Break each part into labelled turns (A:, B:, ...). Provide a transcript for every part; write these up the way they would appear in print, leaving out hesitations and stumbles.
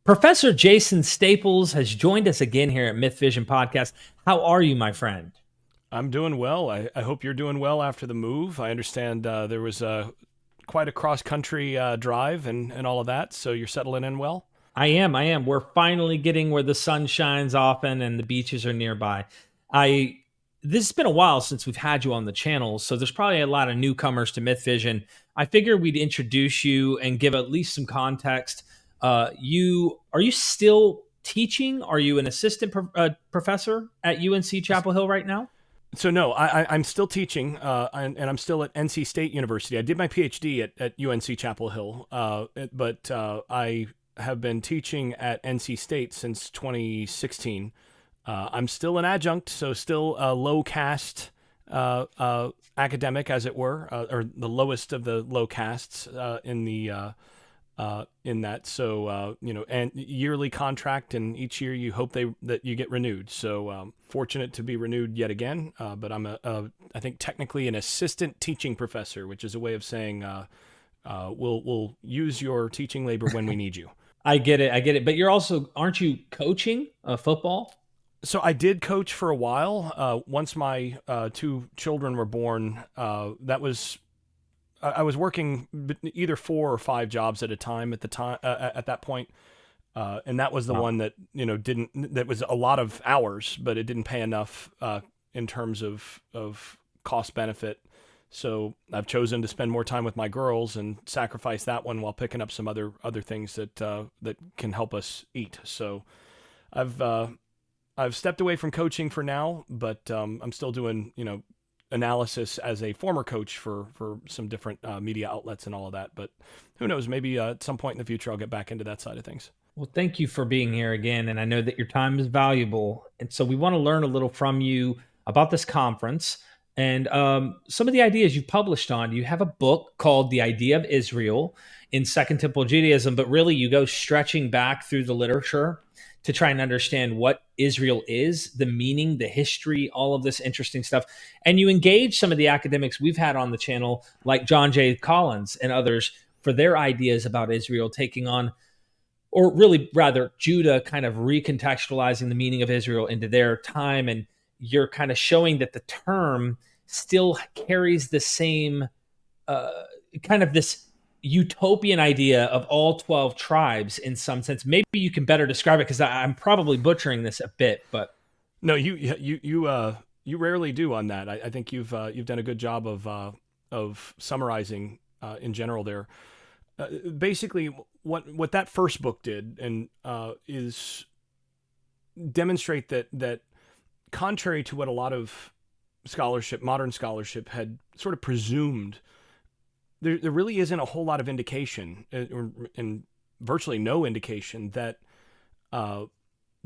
A: Professor Jason Staples has joined us again here at MythVision Podcast. How are you, my friend?
B: I'm doing well. I hope you're doing well after the move. I understand there was quite a cross-country drive and all of that, so you're settling in well?
A: I am. We're finally getting where the sun shines often and the beaches are nearby. I This has been a while since we've had you on the channel, so there's probably a lot of newcomers to MythVision. I figured we'd introduce you and give at least some context. You are you still teaching? Are you an assistant professor at UNC Chapel Hill right now?
B: So no, I'm still teaching, and I'm still at NC State University. I did my PhD at UNC Chapel Hill, but I have been teaching at NC State since 2016. I'm still an adjunct, so still a low caste academic, as it were, or the lowest of the low castes in that. So and yearly contract, and each year you hope that you get renewed. So fortunate to be renewed yet again. But I'm I think technically an assistant teaching professor, which is a way of saying we'll use your teaching labor when we need you.
A: I get it. I get it. But aren't you coaching football?
B: So I did coach for a while. Once my two children were born, that was I was working either 4 or 5 jobs at a time at the time at that point, and that was the
A: Wow.
B: one that didn't that was a lot of hours, but it didn't pay enough in terms of cost benefit. So I've chosen to spend more time with my girls and sacrifice that one while picking up some other things that can help us eat. So I've I've stepped away from coaching for now, but I'm still doing analysis as a former coach for some different media outlets and all of that. But who knows? Maybe at some point in the future I'll get back into that side of things.
A: Well, thank you for being here again. And I know that your time is valuable. And so we want to learn a little from you about this conference and some of the ideas you've published on. You have a book called The Idea of Israel in Second Temple Judaism, but really you go stretching back through the literature to try and understand what Israel is, the meaning, the history, all of this interesting stuff. And you engage some of the academics we've had on the channel, like John J. Collins and others, for their ideas about Israel taking on, or really rather Judah kind of recontextualizing the meaning of Israel into their time. And you're kind of showing that the term still carries the same uh, kind of this utopian idea of all 12 tribes in some sense. Maybe you can better describe it because I'm probably butchering this a bit, but
B: No, you rarely do on that. I think you've done a good job of summarizing in general there. Basically, what that first book did and is demonstrate that contrary to what a lot of modern scholarship had sort of presumed, there really isn't a whole lot of indication, and virtually no indication, that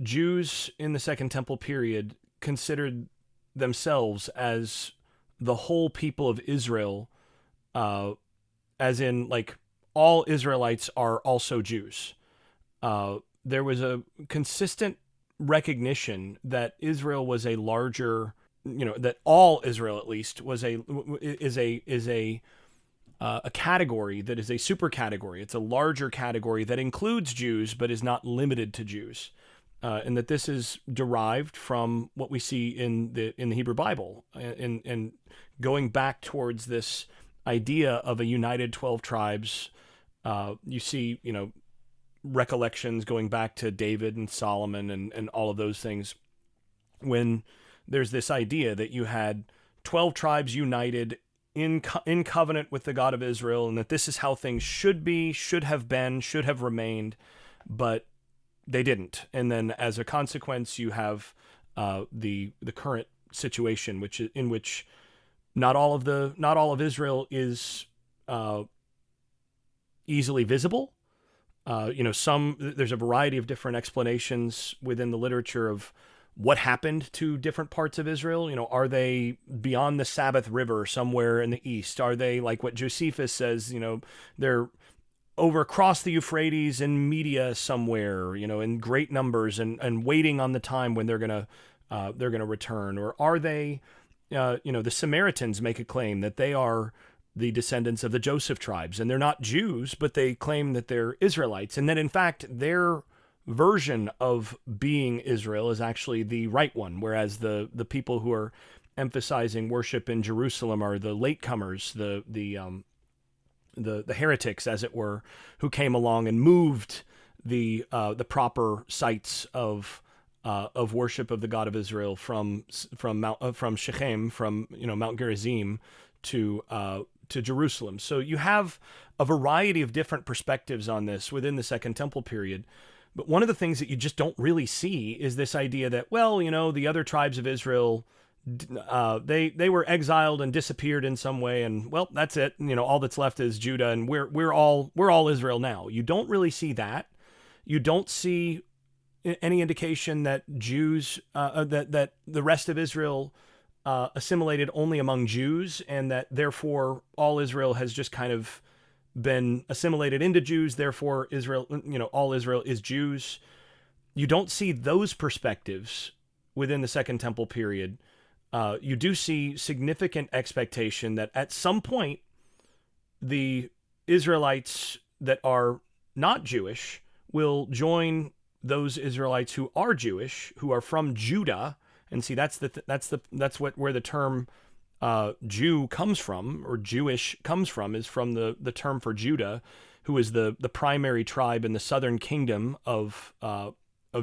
B: Jews in the Second Temple period considered themselves as the whole people of Israel, as in, like, all Israelites are also Jews. There was a consistent recognition that Israel was a larger, that all Israel at least is a category that is a super category. It's a larger category that includes Jews, but is not limited to Jews. And that this is derived from what we see in the Hebrew Bible, and going back towards this idea of a united 12 tribes. You see, recollections going back to David and Solomon and all of those things, when there's this idea that you had 12 tribes united in covenant with the God of Israel, and that this is how things should be, should have been, should have remained, but they didn't. And then as a consequence, you have the current situation, in which not all of Israel is easily visible. There's a variety of different explanations within the literature of what happened to different parts of Israel. Are they beyond the Sabbath River somewhere in the east? Are they, like what Josephus says, they're over across the Euphrates in Media somewhere, in great numbers, and waiting on the time when they're gonna return? Or are they, the Samaritans make a claim that they are the descendants of the Joseph tribes, and they're not Jews, but they claim that they're Israelites, and that in fact their version of being Israel is actually the right one, whereas the people who are emphasizing worship in Jerusalem are the latecomers, the heretics, as it were, who came along and moved the proper sites of worship of the God of Israel from Shechem, from Mount Gerizim to Jerusalem. So you have a variety of different perspectives on this within the Second Temple period. But one of the things that you just don't really see is this idea that, well, the other tribes of Israel, they were exiled and disappeared in some way, and well, that's it. All that's left is Judah, and we're all Israel now. You don't really see that. You don't see any indication that Jews that the rest of Israel assimilated only among Jews, and that therefore all Israel has just kind of been assimilated into Jews. Therefore, Israel, all Israel is Jews. You don't see those perspectives within the Second Temple period. You do see significant expectation that at some point the Israelites that are not Jewish will join those Israelites who are Jewish, who are from Judah. And see, that's where the term Jew comes from, or Jewish comes from, is from the term for Judah, who is the primary tribe in the southern kingdom of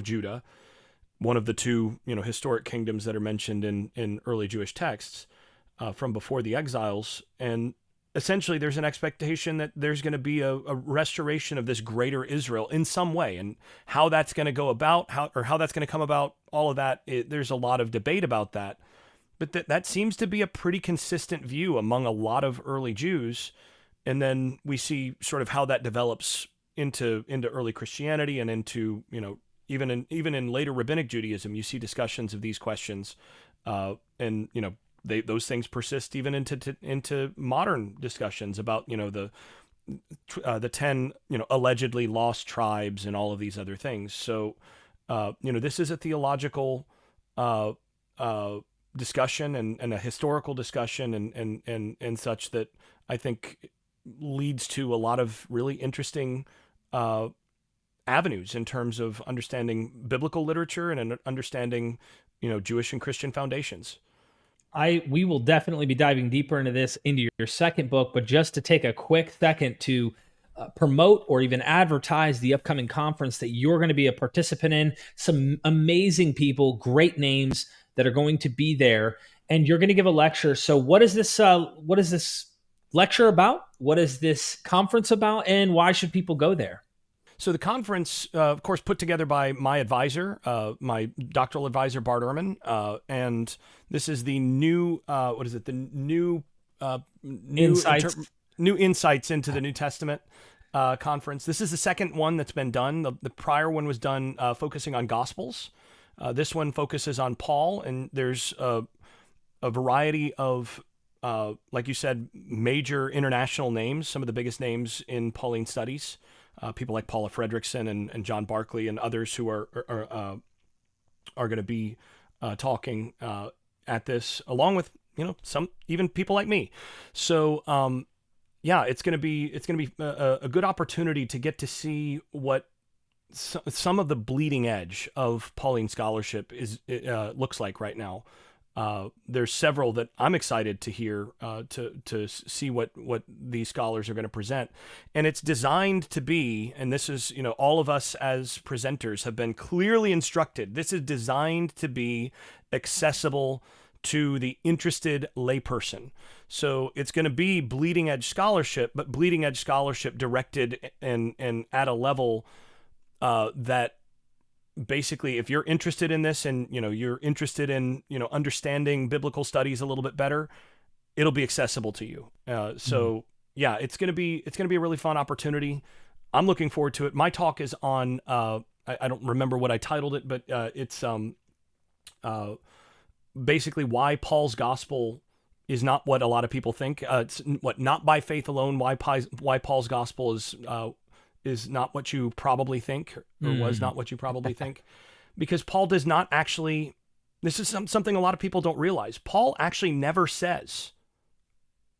B: Judah, one of the two historic kingdoms that are mentioned in early Jewish texts from before the exiles. And essentially, there's an expectation that there's going to be a restoration of this greater Israel in some way, and how that's going to go about, how that's going to come about, all of that. There's a lot of debate about that, but that seems to be a pretty consistent view among a lot of early Jews. And then we see sort of how that develops into early Christianity, and into even in later rabbinic Judaism, you see discussions of these questions, and those things persist even into modern discussions about the 10 allegedly lost tribes and all of these other things. So this is a theological discussion and a historical discussion and such that I think leads to a lot of really interesting avenues in terms of understanding biblical literature and understanding Jewish and Christian foundations.
A: We will definitely be diving deeper into this into your second book, but just to take a quick second to promote or even advertise the upcoming conference that you're going to be a participant in. Some amazing people, great names that are going to be there, and you're going to give a lecture. So what is this lecture about? What is this conference about, and why should people go there?
B: So the conference, of course, put together by my advisor, my doctoral advisor, Bart Ehrman, and this is the new, The new insights into the New Testament conference. This is the second one that's been done. The prior one was done focusing on Gospels. This one focuses on Paul, and there's a variety of, like you said, major international names, some of the biggest names in Pauline studies. People like Paula Fredrickson and John Barclay and others who are going to be talking at this, along with some even people like me. So it's going to be a good opportunity to get to see what some of the bleeding edge of Pauline scholarship looks like right now. There's several that I'm excited to hear, to see what these scholars are going to present. And it's designed to be, and this is, all of us as presenters have been clearly instructed, this is designed to be accessible to the interested layperson. So it's going to be bleeding edge scholarship, but bleeding edge scholarship directed and at a level that basically, if you're interested in this and you're interested in understanding biblical studies a little bit better, it'll be accessible to you. It's gonna be a really fun opportunity. I'm looking forward to it. My talk is on I don't remember what I titled it, but it's basically why Paul's gospel is not what a lot of people think. It's not by faith alone. Why Paul's gospel is not what you probably think, or was not what you probably think, because Paul does not actually, this is something a lot of people don't realize. Paul actually never says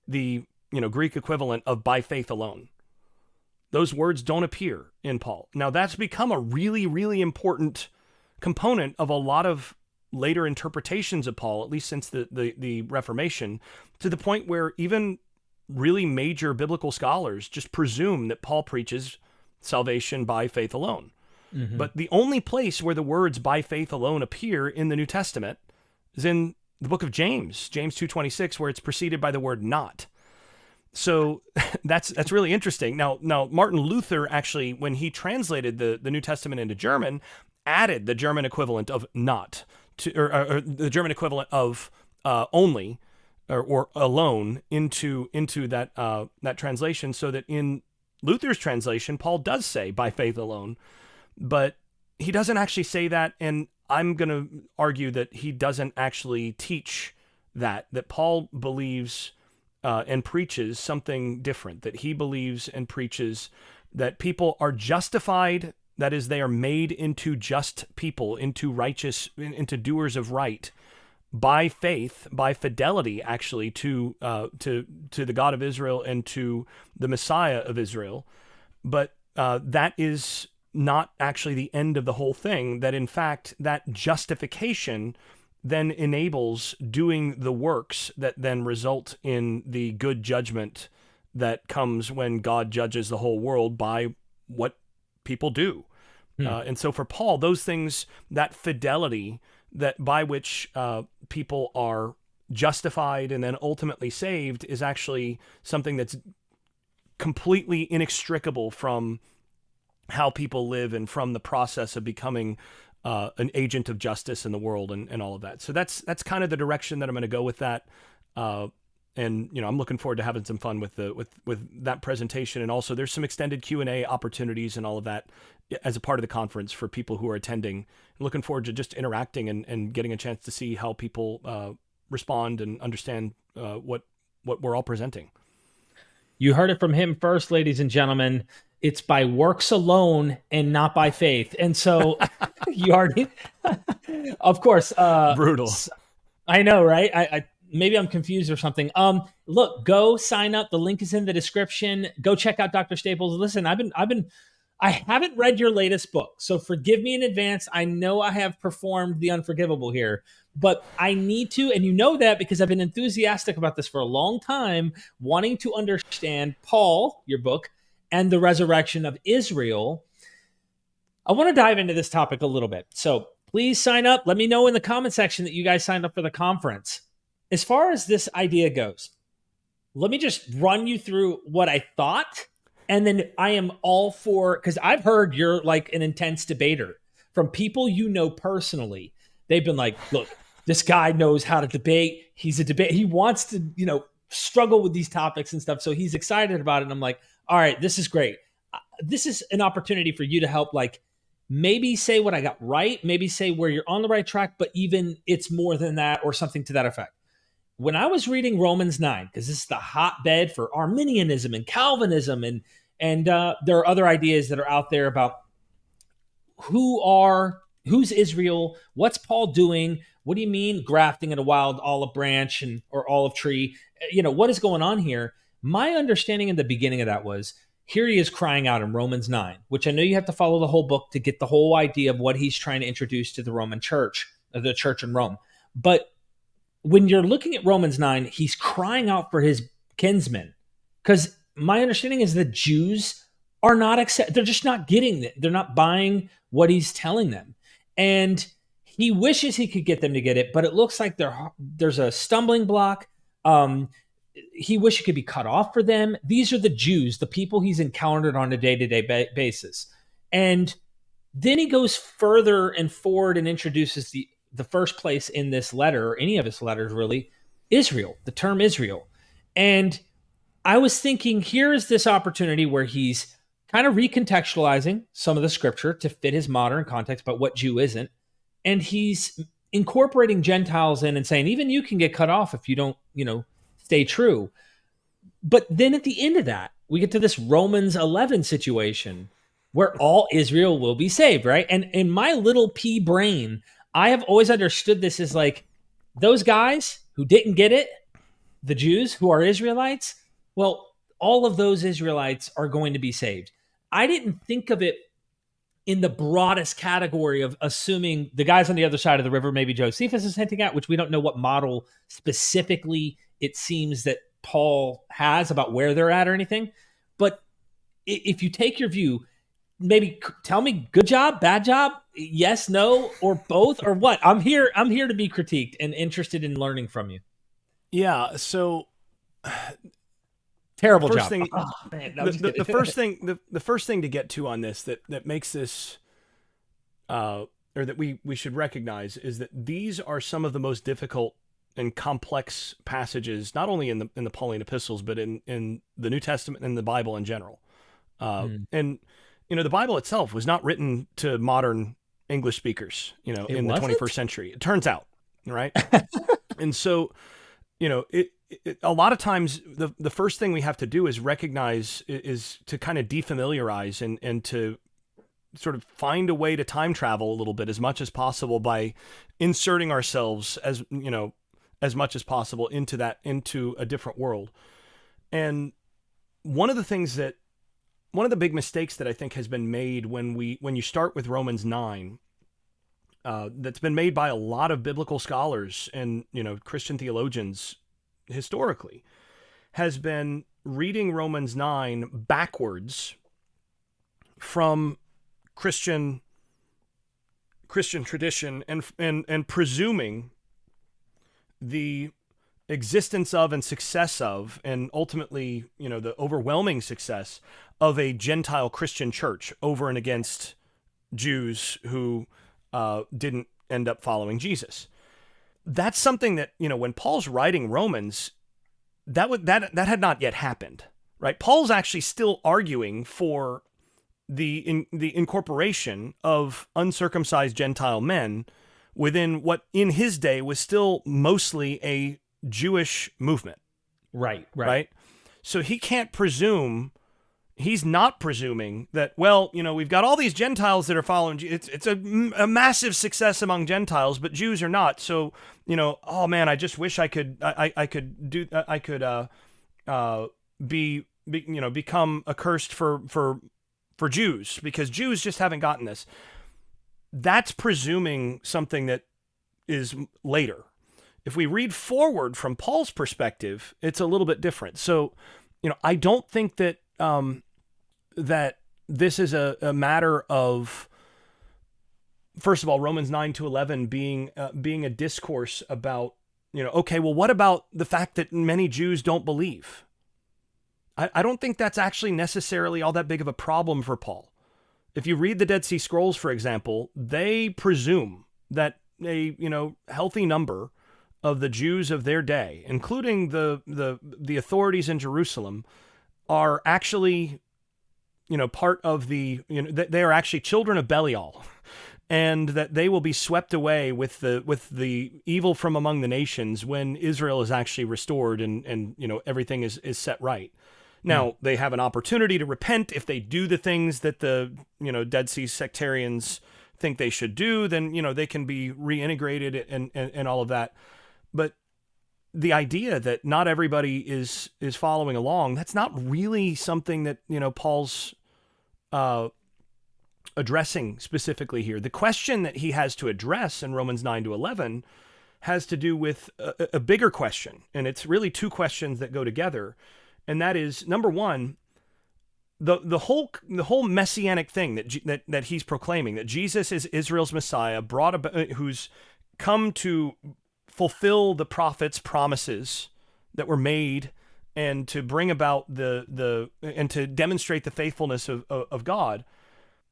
B: the Greek equivalent of by faith alone. those words don't appear in Paul. Now, that's become a really, really important component of a lot of later interpretations of Paul, at least since the Reformation, to the point where even really major biblical scholars just presume that Paul preaches salvation by faith alone.
A: Mm-hmm.
B: But the only place where the words by faith alone appear in the New Testament is in the book of James, James 2:26, where it's preceded by the word not. So that's really interesting. Now Martin Luther actually, when he translated the New Testament into German, added the German equivalent of not to, or the German equivalent of only or alone into that translation, so that in Luther's translation, Paul does say by faith alone, but he doesn't actually say that. And I'm going to argue that he doesn't actually teach that Paul believes and preaches something different, that he believes and preaches that people are justified, that is, they are made into just people, into righteous, into doers of right, by faith, by fidelity, actually, to the God of Israel and to the Messiah of Israel. But that is not actually the end of the whole thing, that in fact, that justification then enables doing the works that then result in the good judgment that comes when God judges the whole world by what people do. And so for Paul, those things, that fidelity that by which people are justified and then ultimately saved, is actually something that's completely inextricable from how people live and from the process of becoming an agent of justice in the world and all of that. So that's kind of the direction that I'm going to go with that. And I'm looking forward to having some fun with that presentation. And also there's some extended Q&A opportunities and all of that as a part of the conference for people who are attending. I'm looking forward to just interacting and getting a chance to see how people respond and understand what we're all presenting.
A: You heard it from him first, ladies and gentlemen. It's by works alone and not by faith. And so you already, of course,
B: brutal.
A: I know, right? I maybe I'm confused or something. Look, go sign up. The link is in the description. Go check out Dr. Staples. Listen, I haven't read your latest book, so forgive me in advance. I know I have performed the unforgivable here, but I need to, and you know that because I've been enthusiastic about this for a long time, wanting to understand Paul, your book, and the resurrection of Israel. I want to dive into this topic a little bit. So please sign up. Let me know in the comment section that you guys signed up for the conference. As far as this idea goes, let me just run you through what I thought. And then I am all for, because I've heard you're like an intense debater from people you know personally. They've been like, look, this guy knows how to debate. He's a debate. He wants to, struggle with these topics and stuff. So he's excited about it. And I'm like, all right, this is great. This is an opportunity for you to help, like, maybe say what I got right, maybe say where you're on the right track, but even it's more than that or something to that effect. When I was reading Romans 9, because this is the hotbed for Arminianism and Calvinism, and there are other ideas that are out there about who's Israel, what's Paul doing, what do you mean grafting in a wild olive branch or olive tree, what is going on here? My understanding in the beginning of that was, here he is crying out in Romans 9, which I know you have to follow the whole book to get the whole idea of what he's trying to introduce to the Roman church, the church in Rome. But when you're looking at Romans 9, he's crying out for his kinsmen, because my understanding is that Jews are not they're just not getting it. They're not buying what he's telling them. And he wishes he could get them to get it, but it looks like there's a stumbling block. He wishes it could be cut off for them. These are the Jews, the people he's encountered on a day-to-day basis. And then he goes further and forward and introduces the first place in this letter, or any of his letters really, Israel, the term Israel. And I was thinking, here is this opportunity where he's kind of recontextualizing some of the scripture to fit his modern context, but what Jew isn't. And he's incorporating Gentiles in and saying, even you can get cut off if you don't, stay true. But then at the end of that, we get to this Romans 11 situation where all Israel will be saved, right? And in my little pea brain, I have always understood this as like, those guys who didn't get it, the Jews who are Israelites, well, all of those Israelites are going to be saved. I didn't think of it in the broadest category of assuming the guys on the other side of the river, maybe Josephus is hinting at, which we don't know what model specifically it seems that Paul has about where they're at or anything. But if you take your view, maybe tell me good job, bad job, yes, no, or both, or what. I'm here to be critiqued and interested in learning from you.
B: Yeah. So
A: Terrible
B: first
A: job.
B: thing,
A: Oh, man, no,
B: the first thing, the first thing to get to on this that makes this, or that we should recognize is that these are some of the most difficult and complex passages, not only in the Pauline epistles, but in the New Testament and the Bible in general. And the Bible itself was not written to modern English speakers,
A: It
B: in the
A: wasn't?
B: 21st century. It turns out, right? And so, a lot of times the first thing we have to do is recognize is to kind of defamiliarize and to sort of find a way to time travel a little bit as much as possible by inserting ourselves as much as possible into a different world. And one of the big mistakes that I think has been made when you start with Romans 9, that's been made by a lot of biblical scholars and Christian theologians historically, has been reading Romans 9 backwards from Christian tradition and presuming the existence of and success of, and ultimately, the overwhelming success of a Gentile Christian church over and against Jews who didn't end up following Jesus. That's something that, when Paul's writing Romans, that had not yet happened, right? Paul's actually still arguing for the incorporation of uncircumcised Gentile men within what in his day was still mostly a Jewish movement.
A: Right.
B: So he's not presuming that, we've got all these Gentiles that are following. It's a massive success among Gentiles, but Jews are not. So, oh man, I just wish I could become accursed for Jews because Jews just haven't gotten this. That's presuming something that is later. If we read forward from Paul's perspective, it's a little bit different. So, I don't think that that this is a matter of, first of all, Romans 9-11 being a discourse about, okay, well, what about the fact that many Jews don't believe? I don't think that's actually necessarily all that big of a problem for Paul. If you read the Dead Sea Scrolls, for example, they presume that a healthy number of the Jews of their day, including the authorities in Jerusalem, are actually part of that they are actually children of Belial, and that they will be swept away with the evil from among the nations when Israel is actually restored and everything is set right. Now, they have an opportunity to repent if they do the things that the, Dead Sea sectarians think they should do, then, they can be reintegrated and all of that. But the idea that not everybody is following along, that's not really something that, Paul's addressing specifically here. The question that he has to address in Romans 9-11 has to do with a bigger question. And it's really two questions that go together. And that is, number one, the whole messianic thing that he's proclaiming, that Jesus is Israel's Messiah, who's come to fulfill the prophets' promises that were made, and to bring about and to demonstrate the faithfulness of God.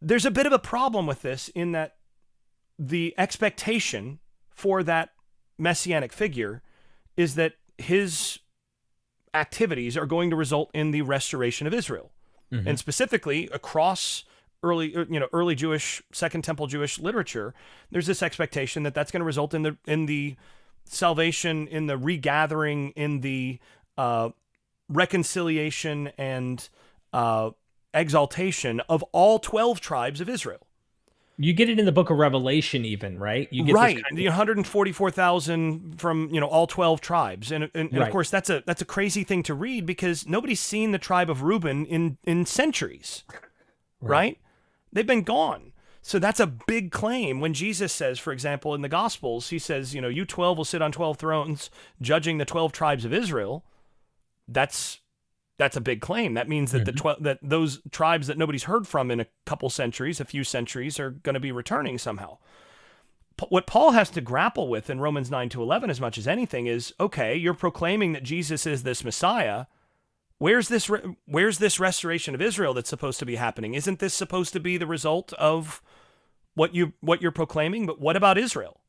B: There's a bit of a problem with this in that the expectation for that messianic figure is that his activities are going to result in the restoration of Israel. Mm-hmm. And specifically across early Jewish, Second Temple Jewish literature, there's this expectation that that's going to result in the salvation, in the regathering, in the reconciliation and exaltation of all 12 tribes of Israel.
A: You get it in the book of Revelation even, right? You get
B: right. The 144,000 from, all 12 tribes. And right. Of course, that's a crazy thing to read because nobody's seen the tribe of Reuben in centuries.
A: Right.
B: right? They've been gone. So that's a big claim. When Jesus says, for example, in the Gospels, he says, you 12 will sit on 12 thrones, judging the 12 tribes of Israel. That's a big claim. That means that
A: Mhm.
B: that those tribes that nobody's heard from in a couple centuries, a few centuries, are going to be returning somehow. What Paul has to grapple with in Romans 9-11, as much as anything, is, okay, you're proclaiming that Jesus is this Messiah. Where's this restoration of Israel that's supposed to be happening? Isn't this supposed to be the result of what you're proclaiming? But what about Israel?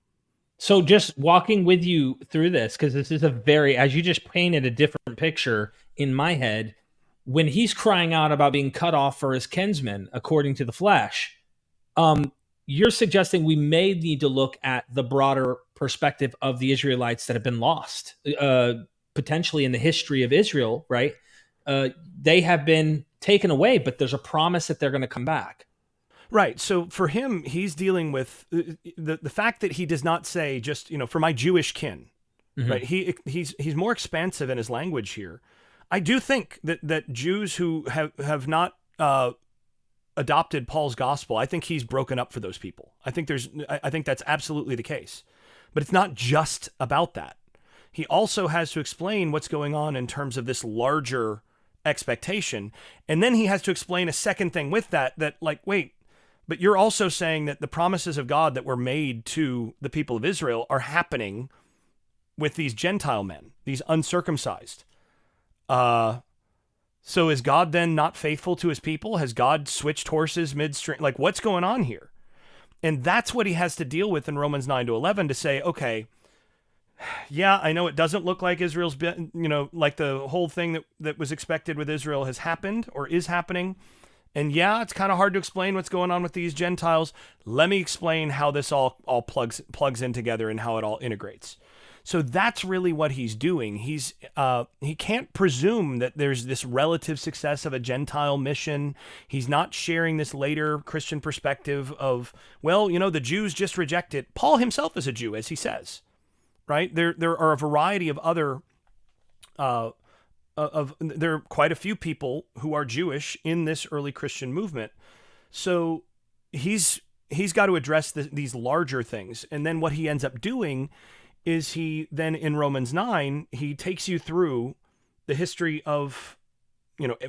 A: So just walking with you through this, because this is a very, as you just painted a different picture in my head, when he's crying out about being cut off for his kinsmen according to the flesh, um, you're suggesting we may need to look at the broader perspective of the Israelites that have been lost, potentially in the history of Israel, right? They have been taken away, but there's a promise that they're going to come back.
B: Right. So for him, he's dealing with the fact that he does not say just, for my Jewish kin, right?
A: Mhm.
B: He's more expansive in his language here. I do think that Jews who have not adopted Paul's gospel, I think he's broken up for those people. I think that's absolutely the case. But it's not just about that. He also has to explain what's going on in terms of this larger expectation. And then he has to explain a second thing with that, like, wait, but you're also saying that the promises of God that were made to the people of Israel are happening with these Gentile men, these uncircumcised. So is God then not faithful to his people? Has God switched horses midstream? Like, what's going on here? And that's what he has to deal with in Romans 9-11, to say, okay, yeah, I know it doesn't look like Israel's been, like the whole thing that was expected with Israel has happened or is happening. And yeah, it's kind of hard to explain what's going on with these Gentiles. Let me explain how this all plugs in together and how it all integrates. So that's really what he's doing. He can't presume that there's this relative success of a Gentile mission. He's not sharing this later Christian perspective of, well, the Jews just rejected. Paul himself is a Jew, as he says, right? There are a variety of other there are quite a few people who are Jewish in this early Christian movement. So he's got to address these larger things. And then what he ends up doing is he then in Romans 9, he takes you through the history of,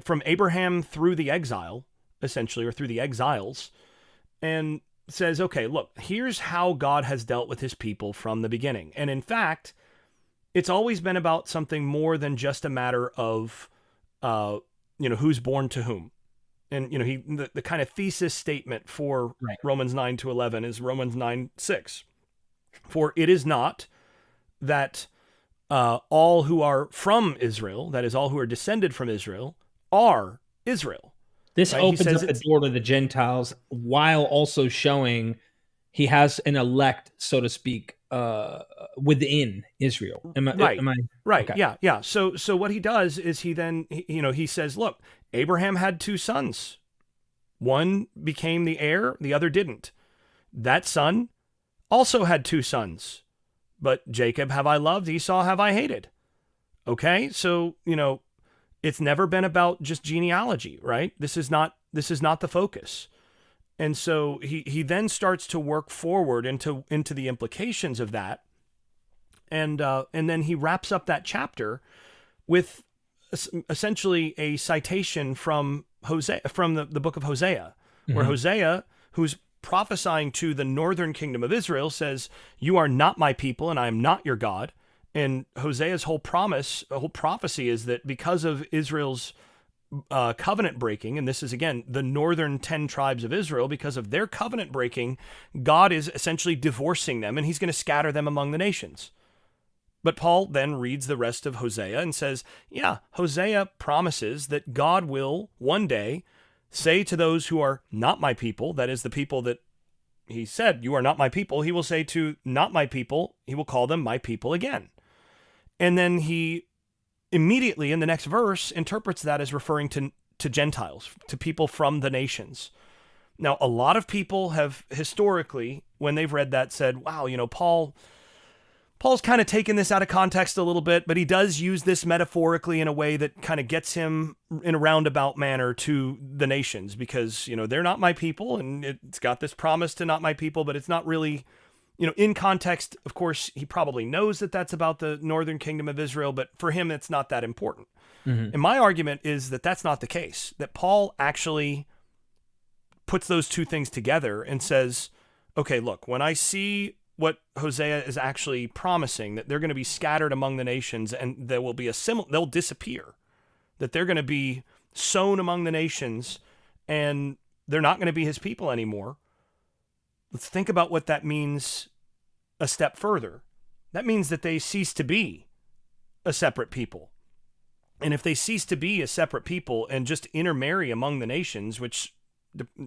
B: from Abraham through the exile, essentially, or through the exiles, and says, okay, look, here's how God has dealt with his people from the beginning. And in fact, it's always been about something more than just a matter of, who's born to whom. And, the kind of thesis statement for
A: Right.
B: Romans 9-11 is Romans 9:6. For it is not that all who are from Israel, that is, all who are descended from Israel, are Israel.
A: This
B: Right? He
A: opens
B: says
A: up the
B: it's
A: door to the Gentiles while also showing he has an elect, so to speak, within Israel. Am I?
B: right.
A: Am I?
B: Right.
A: Okay.
B: Yeah. So what he does is he then, he says, look, Abraham had two sons. One became the heir, the other didn't. That son also had two sons. But Jacob have I loved, Esau have I hated. Okay? So, it's never been about just genealogy, right? This is not the focus. And so he then starts to work forward into the implications of that. And then he wraps up that chapter with essentially a citation from Hosea, from the book of Hosea, where
A: Mhm.
B: Hosea, who's prophesying to the northern kingdom of Israel, says, "You are not my people, and I am not your God." And Hosea's whole prophecy is that because of Israel's covenant breaking, and this is again the northern 10 tribes of Israel, because of their covenant breaking, God is essentially divorcing them, and he's going to scatter them among the nations. But Paul then reads the rest of Hosea and says, yeah, Hosea promises that God will one day say to those who are not my people, that is, the people that he said, you are not my people, he will say to not my people, he will call them my people again. And then he immediately in the next verse interprets that as referring to Gentiles, to people from the nations. Now, a lot of people have historically, when they've read that, said, wow, Paul Paul's kind of taken this out of context a little bit, but he does use this metaphorically in a way that kind of gets him in a roundabout manner to the nations, because, they're not my people, and it's got this promise to not my people, but it's not really, in context. Of course, he probably knows that that's about the northern kingdom of Israel, but for him, it's not that important.
A: Mm-hmm.
B: And my argument is that that's not the case, that Paul actually puts those two things together and says, okay, look, when I see what Hosea is actually promising, that they're going to be scattered among the nations and there will be they'll disappear, that they're going to be sown among the nations and they're not going to be his people anymore. Let's think about what that means a step further. That means that they cease to be a separate people. And if they cease to be a separate people and just intermarry among the nations, which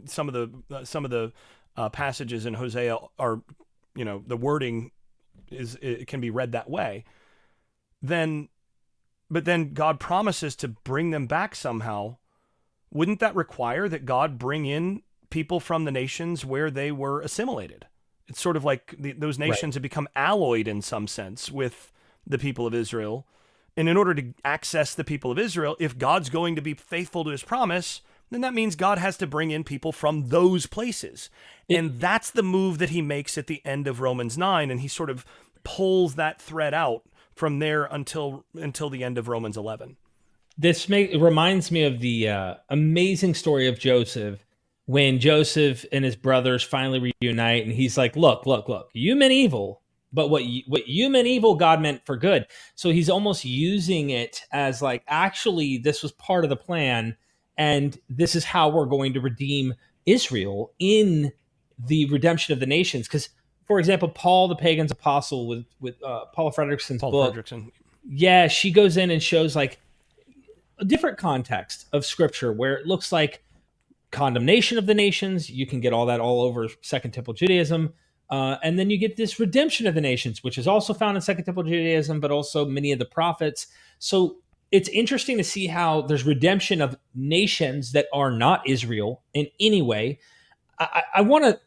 B: some of the passages in Hosea are, the wording it can be read that way, but then God promises to bring them back somehow. Wouldn't that require that God bring in people from the nations where they were assimilated? It's sort of like those nations have become alloyed in some sense with the people of Israel. And in order to access the people of Israel, if God's going to be faithful to his promise, then that means God has to bring in people from those places. And that's the move that he makes at the end of Romans 9. And he sort of pulls that thread out from there until the end of Romans 11.
A: This reminds me of the amazing story of Joseph, when Joseph and his brothers finally reunite, and he's like, look, you meant evil, but what you meant evil, God meant for good. So he's almost using it as like, actually, this was part of the plan, and this is how we're going to redeem Israel in the redemption of the nations. Because, for example, Paul, the pagan's apostle, with Paula Fredrickson's book, yeah, she goes in and shows like a different context of Scripture where it looks like condemnation of the nations. You can get all that all over Second Temple Judaism. And then you get this redemption of the nations, which is also found in Second Temple Judaism, but also many of the prophets. So it's interesting to see how there's redemption of nations that are not Israel in any way. I want to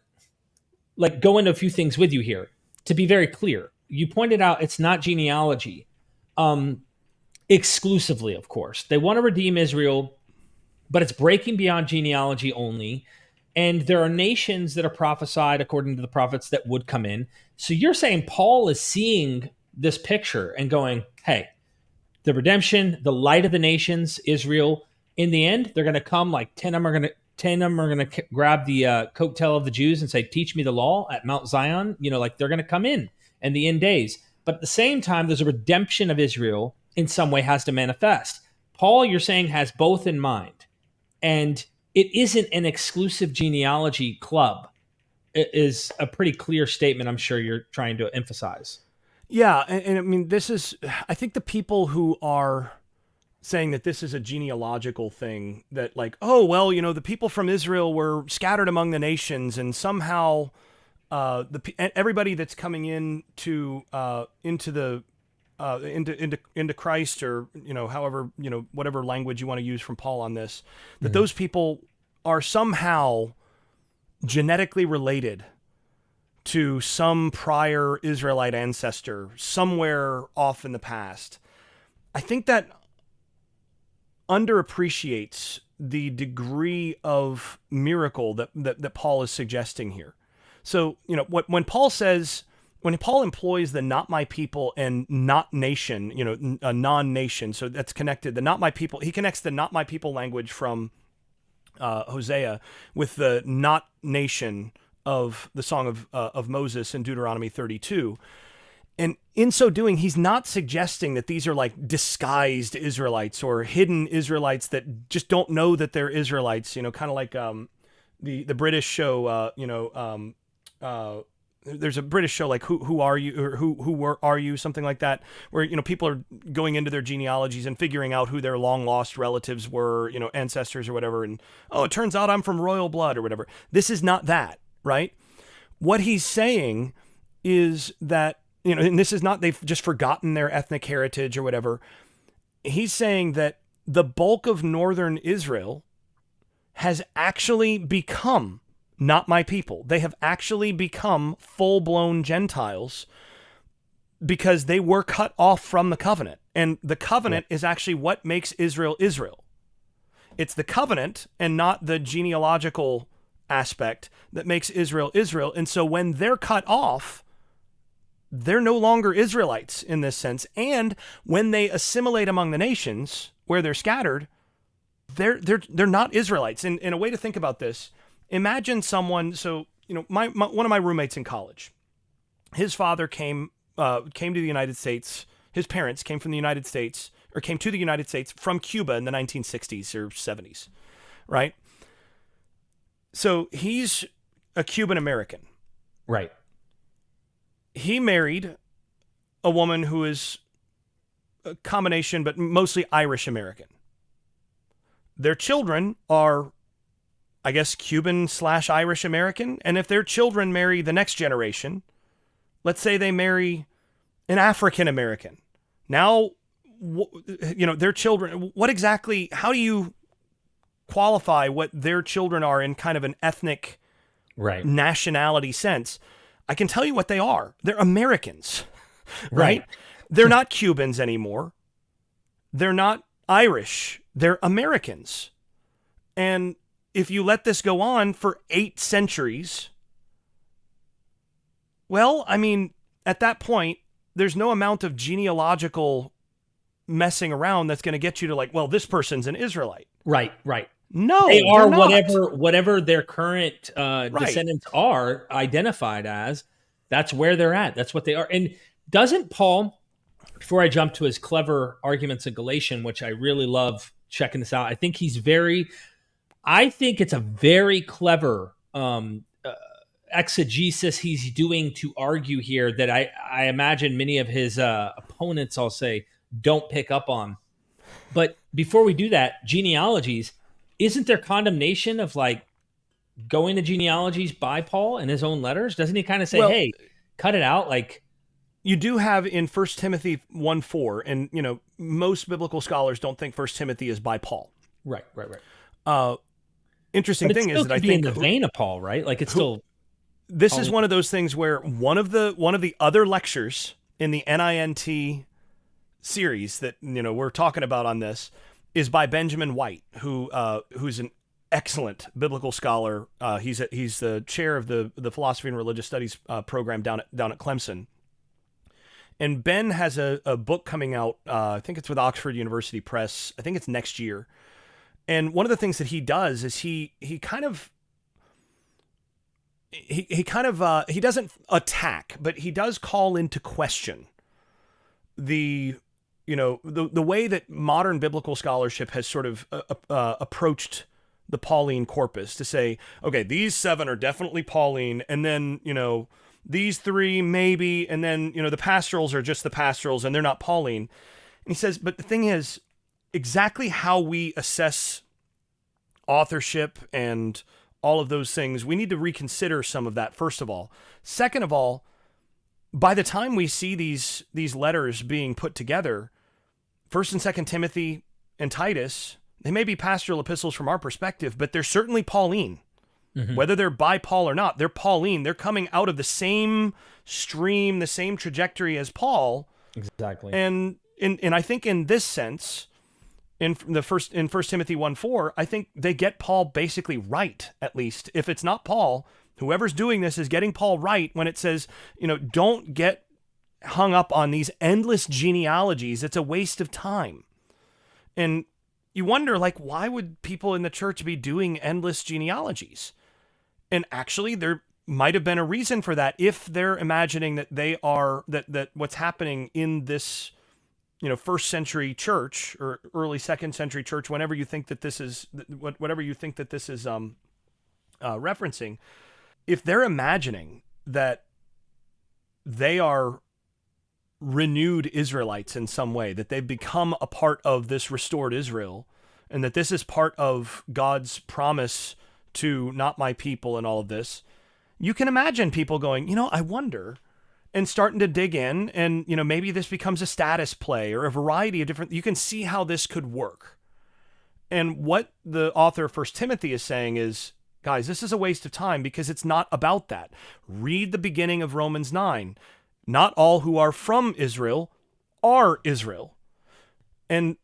A: go into a few things with you here to be very clear. You pointed out it's not genealogy exclusively, of course. They want to redeem Israel, but it's breaking beyond genealogy only. And there are nations that are prophesied according to the prophets that would come in. So you're saying Paul is seeing this picture and going, hey, the redemption, the light of the nations, Israel, in the end, they're going to come like 10 of them are going to grab the coattail of the Jews and say, teach me the law at Mount Zion. They're going to come in the end days. But at the same time, there's a redemption of Israel in some way has to manifest. Paul, you're saying, has both in mind. And it isn't an exclusive genealogy club. It is a pretty clear statement I'm sure you're trying to emphasize.
B: Yeah, and I mean, I think the people who are saying that this is a genealogical thing, that like, oh, well, the people from Israel were scattered among the nations, and somehow everybody that's coming into Christ, or however, whatever language you want to use from Paul on this, that those people are somehow genetically related to some prior Israelite ancestor somewhere off in the past. I think that underappreciates the degree of miracle that Paul is suggesting here. So, when Paul employs the not my people and not nation, a non-nation, so that's connected, the not my people, he connects the not my people language from Hosea with the not nation of the Song of Moses in Deuteronomy 32. And in so doing, he's not suggesting that these are like disguised Israelites or hidden Israelites that just don't know that they're Israelites, kind of like the British show, there's a British show like Who Are You, or Who Are You, something like that, where people are going into their genealogies and figuring out who their long lost relatives were, ancestors or whatever, and it turns out I'm from royal blood or whatever. This is not that, right? What he's saying is that, and this is not they've just forgotten their ethnic heritage or whatever. He's saying that the bulk of northern Israel has actually become not my people. They have actually become full-blown Gentiles because they were cut off from the covenant. And the
A: Yeah.
B: covenant is actually what makes Israel Israel. It's the covenant and not the genealogical aspect that makes Israel Israel. And so when they're cut off, they're no longer Israelites in this sense. And when they assimilate among the nations where they're scattered, they're not Israelites. And a way to think about this, imagine someone. So my one of my roommates in college, his father came to the United States. His parents came from the United States, or came to the United States from Cuba in the 1960s or 70s, right? So he's a Cuban American.
A: Right.
B: He married a woman who is a combination, but mostly Irish American. Their children are, I guess, Cuban/Irish American. And if their children marry the next generation, let's say they marry an African American. Now, their children, what exactly, how do you qualify what their children are in kind of an ethnic
A: Right.
B: nationality sense? I can tell you what they are. They're Americans, right?
A: Right.
B: They're not Cubans anymore. They're not Irish. They're Americans. And if you let this go on for 8 centuries, well, I mean, at that point, there's no amount of genealogical messing around that's going to get you to like, well, this person's an Israelite.
A: Right. Right.
B: No,
A: They
B: they're
A: are
B: not.
A: whatever their current
B: Right.
A: descendants are identified as. That's where they're at. That's what they are. And doesn't Paul, before I jump to his clever arguments in Galatians, which I really love checking this out, I think it's a very clever exegesis he's doing to argue here that I imagine many of his opponents, I'll say, don't pick up on. But before we do that, genealogies, isn't there condemnation of like going to genealogies by Paul in his own letters? Doesn't he kind of say,
B: Well,
A: hey, cut it out? Like,
B: you do have in 1 Timothy 1:4, and most biblical scholars don't think 1 Timothy is by Paul.
A: right.
B: Interesting
A: But it
B: thing
A: still
B: is that I
A: could be in
B: think
A: the vein of Paul, right? Like it's still.
B: this is one of those things where one of the other lectures in the NINT series that we're talking about on this is by Benjamin White, who's an excellent biblical scholar. He's the chair of the philosophy and religious studies program down at Clemson. And Ben has a book coming out. I think it's with Oxford University Press. I think it's next year. And one of the things that he does is he doesn't attack, but he does call into question the way that modern biblical scholarship has sort of approached the Pauline corpus to say, okay, these 7 are definitely Pauline, and then these 3 maybe, and then the pastorals are just the pastorals and they're not Pauline. And he says, but the thing is, exactly how we assess authorship and all of those things, we need to reconsider some of that, first of all. Second of all, by the time we see these letters being put together, 1st and 2nd Timothy and Titus, they may be pastoral epistles from our perspective, but they're certainly Pauline. Mm-hmm. Whether they're by Paul or not, they're Pauline. They're coming out of the same stream, the same trajectory as Paul.
A: Exactly.
B: And I think in this sense, in 1 Timothy 1:4, I think they get Paul basically right, at least. If it's not Paul, whoever's doing this is getting Paul right when it says, don't get hung up on these endless genealogies. It's a waste of time. And you wonder, like, why would people in the church be doing endless genealogies? And actually, there might have been a reason for that if they're imagining that they are, that what's happening in this, first century church or early second century church, whenever you think that this is, whatever you think that this is referencing, if they're imagining that they are renewed Israelites in some way, that they've become a part of this restored Israel, and that this is part of God's promise to not my people and all of this, you can imagine people going, I wonder, and starting to dig in, and maybe this becomes a status play or a variety of different, you can see how this could work. And what the author of 1 Timothy is saying is, guys, this is a waste of time because it's not about that. Read the beginning of Romans 9. Not all who are from Israel are Israel. And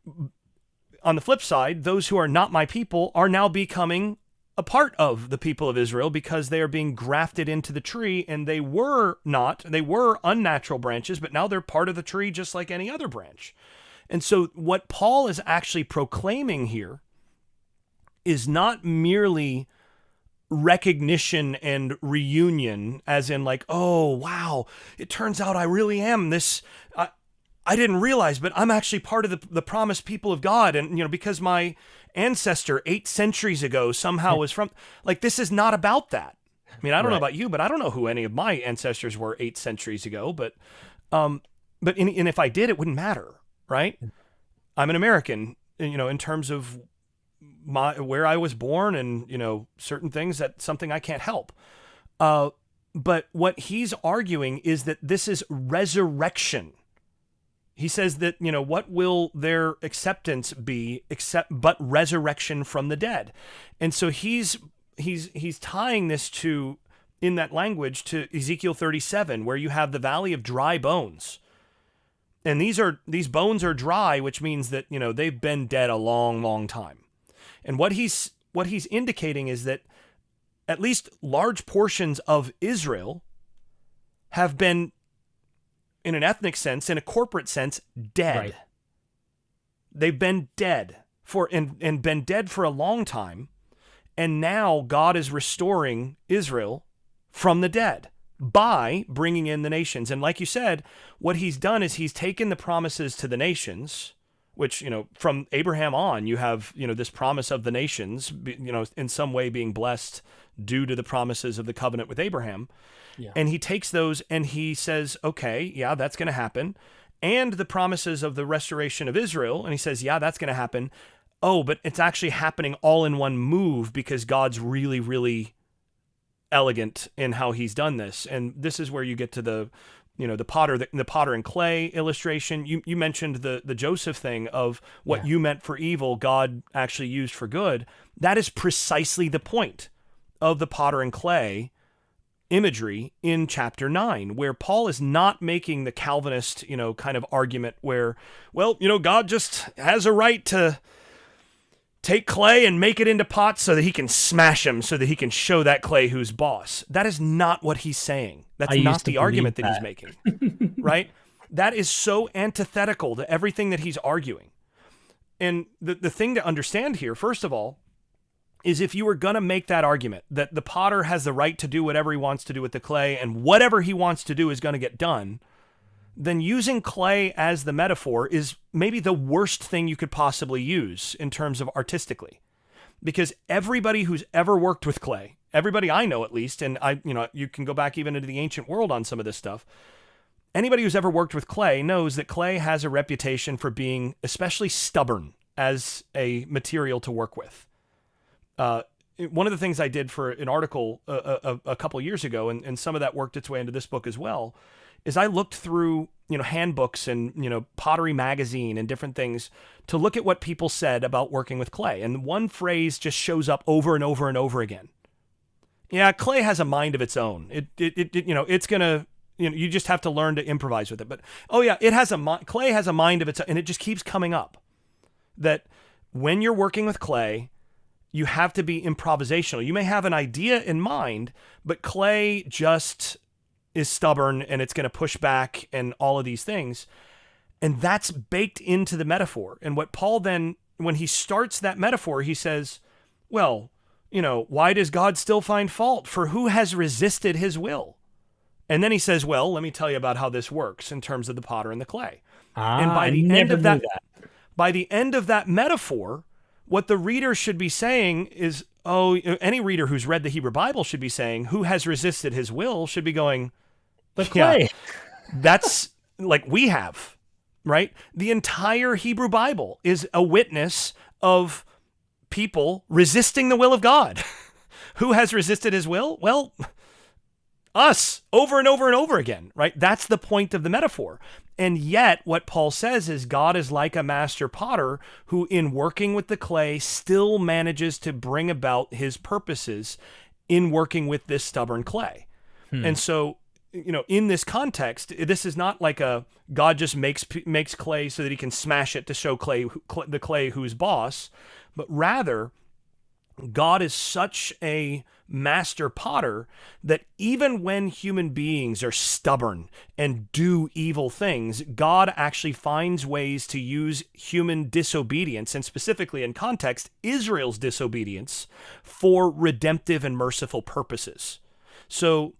B: on the flip side, those who are not my people are now becoming a part of the people of Israel because they are being grafted into the tree, and they were unnatural branches, but now they're part of the tree just like any other branch. And so what Paul is actually proclaiming here is not merely recognition and reunion, as in like, oh, wow, it turns out I really am this. I didn't realize, but I'm actually part of the promised people of God. And, because my ancestor 8 centuries ago somehow was from, like, this is not about that. I mean, I don't know about you, but I don't know who any of my ancestors were 8 centuries ago, but if I did, it wouldn't matter, right? I'm an American, in terms of where I was born and, certain things, that's something I can't help. But what he's arguing is that this is resurrection. He says that, what will their acceptance be but resurrection from the dead? And so he's tying this to, in that language, to Ezekiel 37, where you have the valley of dry bones. And these bones are dry, which means that, they've been dead a long, long time. And what he's indicating is that at least large portions of Israel have been, in an ethnic sense, in a corporate sense, dead. Right. They've been dead and been dead for a long time. And now God is restoring Israel from the dead by bringing in the nations. And like you said, what he's done is he's taken the promises to the nations, which, from Abraham on, you have, this promise of the nations, in some way being blessed due to the promises of the covenant with Abraham. Yeah. And he takes those and he says, okay, yeah, that's going to happen. And the promises of the restoration of Israel. And he says, yeah, that's going to happen. Oh, but it's actually happening all in one move because God's really, really elegant in how he's done this. And this is where you get to the potter and clay illustration. You mentioned the Joseph thing of what you meant for evil, God actually used for good. That is precisely the point of the potter and clay imagery in chapter 9, where Paul is not making the Calvinist, kind of argument where, well, God just has a right to take clay and make it into pots so that he can smash them, so that he can show that clay who's boss. That is not what he's saying. That's not the argument that he's making, right? That is so antithetical to everything that he's arguing. And the thing to understand here, first of all, is if you were going to make that argument that the potter has the right to do whatever he wants to do with the clay and whatever he wants to do is going to get done, then using clay as the metaphor is maybe the worst thing you could possibly use in terms of artistically. Because everybody who's ever worked with clay, everybody I know at least, and you can go back even into the ancient world on some of this stuff, anybody who's ever worked with clay knows that clay has a reputation for being especially stubborn as a material to work with. One of the things I did for an article a couple years ago, and some of that worked its way into this book as well, is I looked through, handbooks and, Pottery Magazine and different things to look at what people said about working with clay. And one phrase just shows up over and over and over again. Yeah, clay has a mind of its own. It's going to, you just have to learn to improvise with it. But, oh yeah, clay has a mind of its own, and it just keeps coming up. That when you're working with clay, you have to be improvisational. You may have an idea in mind, but clay just is stubborn and it's going to push back and all of these things. And that's baked into the metaphor. And what Paul then, when he starts that metaphor, he says, well, why does God still find fault? For who has resisted his will? And then he says, well, let me tell you about how this works in terms of the potter and the clay. And by the end of that metaphor, what the reader should be saying is, any reader who's read the Hebrew Bible should be saying, who has resisted his will, should be going,
A: but clay.
B: That's like we have, right? The entire Hebrew Bible is a witness of people resisting the will of God. Who has resisted his will? Well, us, over and over and over again, right? That's the point of the metaphor. And yet what Paul says is God is like a master potter who, in working with the clay, still manages to bring about his purposes in working with this stubborn clay. And so in this context, this is not like a God just makes clay so that he can smash it to show the clay who's boss, but rather God is such a master potter that even when human beings are stubborn and do evil things, God actually finds ways to use human disobedience, and specifically in context, Israel's disobedience, for redemptive and merciful purposes. So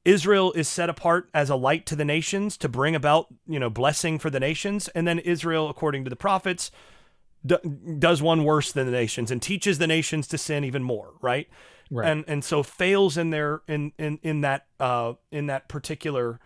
B: Israel is set apart as a light to the nations to bring about, blessing for the nations. And then Israel, according to the prophets, does one worse than the nations and teaches the nations to sin even more, right?
A: Right.
B: And so fails in their in that particular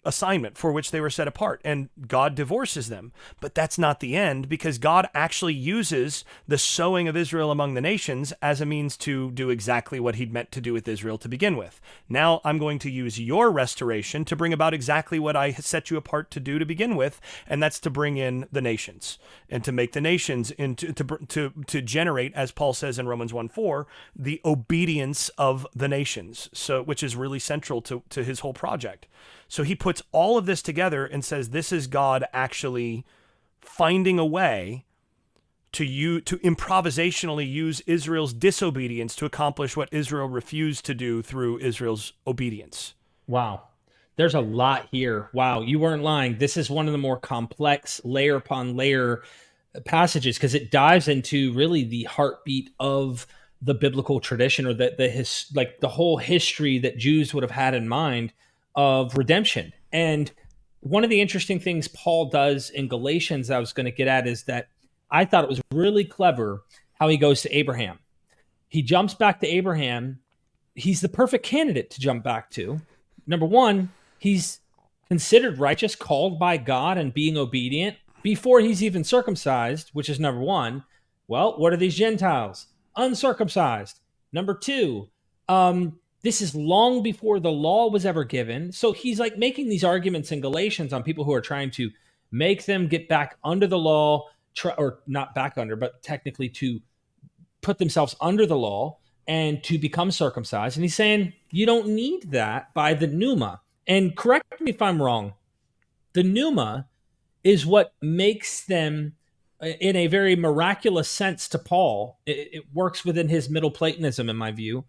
B: assignment for which they were set apart, and God divorces them. But that's not the end, because God actually uses the sowing of Israel among the nations as a means to do exactly what he'd meant to do with Israel to begin with. Now I'm going to use your restoration to bring about exactly what I set you apart to do to begin with, and that's to bring in the nations and to make the nations into to generate, as Paul says in Romans 1:4, the obedience of the nations. So, which is really central to his whole project. So he puts all of this together and says, this is God actually finding a way to improvisationally use Israel's disobedience to accomplish what Israel refused to do through Israel's obedience.
A: Wow. There's a lot here. Wow. You weren't lying. This is one of the more complex layer upon layer passages, because it dives into really the heartbeat of the biblical tradition, or the whole history that Jews would have had in mind of redemption. And one of the interesting things Paul does in Galatians I was going to get at is that I thought it was really clever how he goes to Abraham. He jumps back to Abraham. He's the perfect candidate to jump back to. Number one, he's considered righteous, called by God, and being obedient before he's even circumcised, which is number one. Well, what are these Gentiles? Uncircumcised. Number two, this is long before the law was ever given. So he's like making these arguments in Galatians on people who are trying to make them get back under the law, or not back under, but technically to put themselves under the law and to become circumcised. And he's saying, you don't need that by the pneuma. And correct me if I'm wrong, the pneuma is what makes them, in a very miraculous sense to Paul, it works within his Middle Platonism, in my view,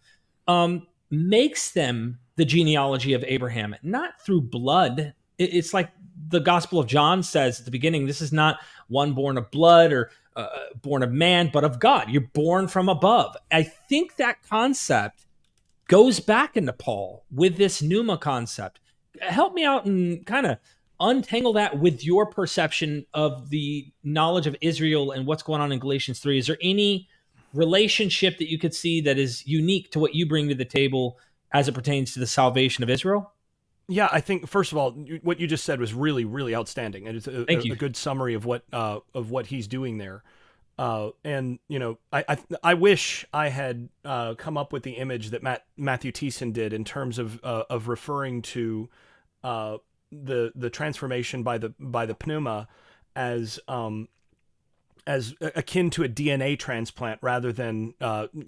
A: makes them the genealogy of Abraham, not through blood. It's like the Gospel of John says at the beginning, this is not one born of blood or born of man, but of God. You're born from above. I think that concept goes back into Paul with this pneuma concept. Help me out and kind of untangle that with your perception of the knowledge of Israel and what's going on in Galatians 3. Is there any relationship that you could see that is unique to what you bring to the table as it pertains to the salvation of Israel?
B: Yeah, I think first of all, what you just said was really, really outstanding, and it's a good summary of what he's doing there. And I wish I had come up with the image that Matthew Thiessen did in terms of referring to the transformation by the pneuma as akin to a DNA transplant rather than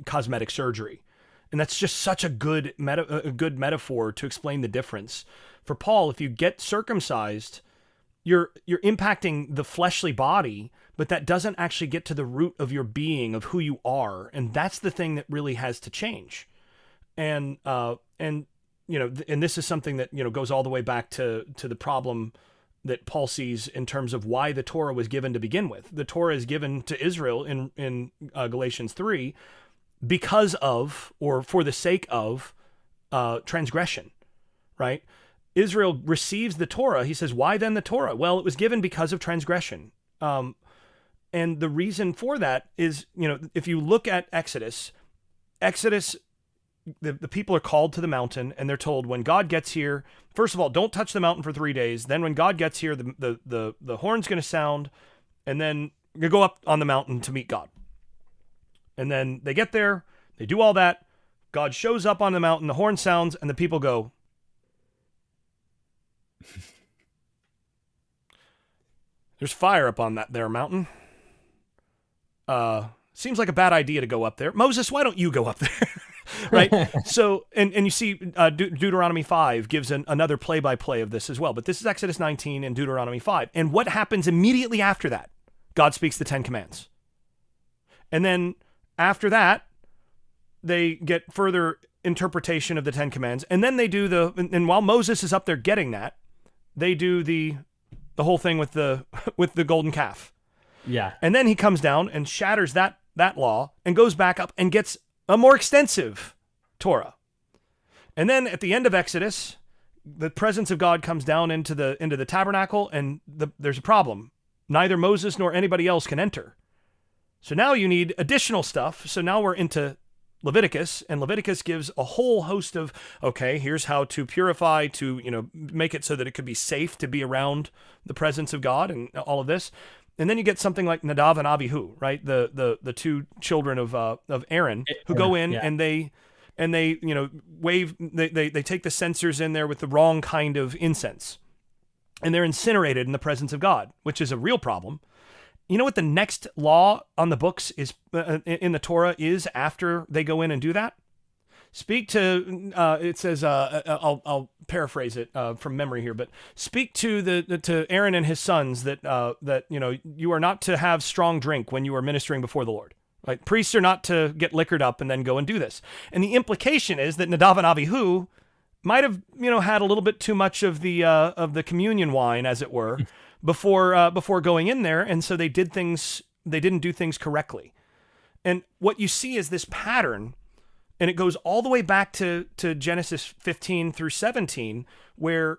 B: cosmetic surgery. And that's just such a good metaphor to explain the difference. For Paul, if you get circumcised, you're impacting the fleshly body, but that doesn't actually get to the root of your being, of who you are. And that's the thing that really has to change. And this is something that, goes all the way back to the problem that Paul sees in terms of why the Torah was given to begin with. The Torah is given to Israel in Galatians 3 because of, or for the sake of, transgression, right? Israel receives the Torah. He says, why then the Torah? Well, it was given because of transgression. And the reason for that is, if you look at Exodus, the people are called to the mountain and they're told, when God gets here, first of all, don't touch the mountain for 3 days. Then when God gets here, the horn's going to sound, and then you go up on the mountain to meet God. And then they get there, they do all that. God shows up on the mountain, the horn sounds, and the people go, there's fire up on that there mountain. Seems like a bad idea to go up there. Moses, why don't you go up there? right? So, and you see Deuteronomy 5 gives another play-by-play of this as well. But this is Exodus 19 and Deuteronomy 5. And what happens immediately after that? God speaks the 10 commands. And then after that, they get further interpretation of the 10 commands. And then they do and while Moses is up there getting that, they do the whole thing with the golden calf.
A: Yeah.
B: And then he comes down and shatters that law and goes back up and gets a more extensive Torah. And then at the end of Exodus, the presence of God comes down into the tabernacle, and there's a problem. Neither Moses nor anybody else can enter. So now you need additional stuff. So now we're into Leviticus, and Leviticus gives a whole host of, okay, here's how to purify, to, make it so that it could be safe to be around the presence of God and all of this. And then you get something like Nadav and Abihu, right? The two children of Aaron, who go in,
A: yeah.
B: and they wave, they take the censers in there with the wrong kind of incense, and they're incinerated in the presence of God, which is a real problem. You know what the next law on the books is in the Torah is after they go in and do that? Speak to, it says, I'll paraphrase it from memory here, but speak to to Aaron and his sons that you are not to have strong drink when you are ministering before the Lord. Right? Priests are not to get liquored up and then go and do this. And the implication is that Nadav and Abihu might have had a little bit too much of the communion wine, as it were, before going in there, and so they didn't do things correctly. And what you see is this pattern. And it goes all the way back to Genesis 15 through 17, where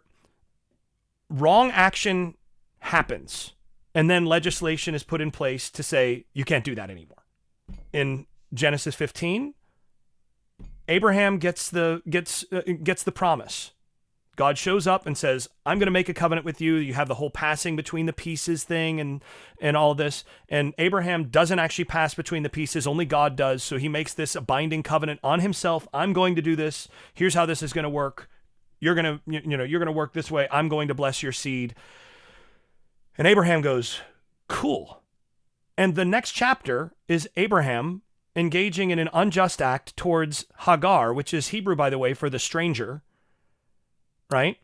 B: wrong action happens, and then legislation is put in place to say you can't do that anymore. In Genesis 15, Abraham gets the promise. God shows up and says, I'm going to make a covenant with you. You have the whole passing between the pieces thing and all this. And Abraham doesn't actually pass between the pieces. Only God does. So he makes this a binding covenant on himself. I'm going to do this. Here's how this is going to work. You're going to work this way. I'm going to bless your seed. And Abraham goes, cool. And the next chapter is Abraham engaging in an unjust act towards Hagar, which is Hebrew, by the way, for the stranger. Right.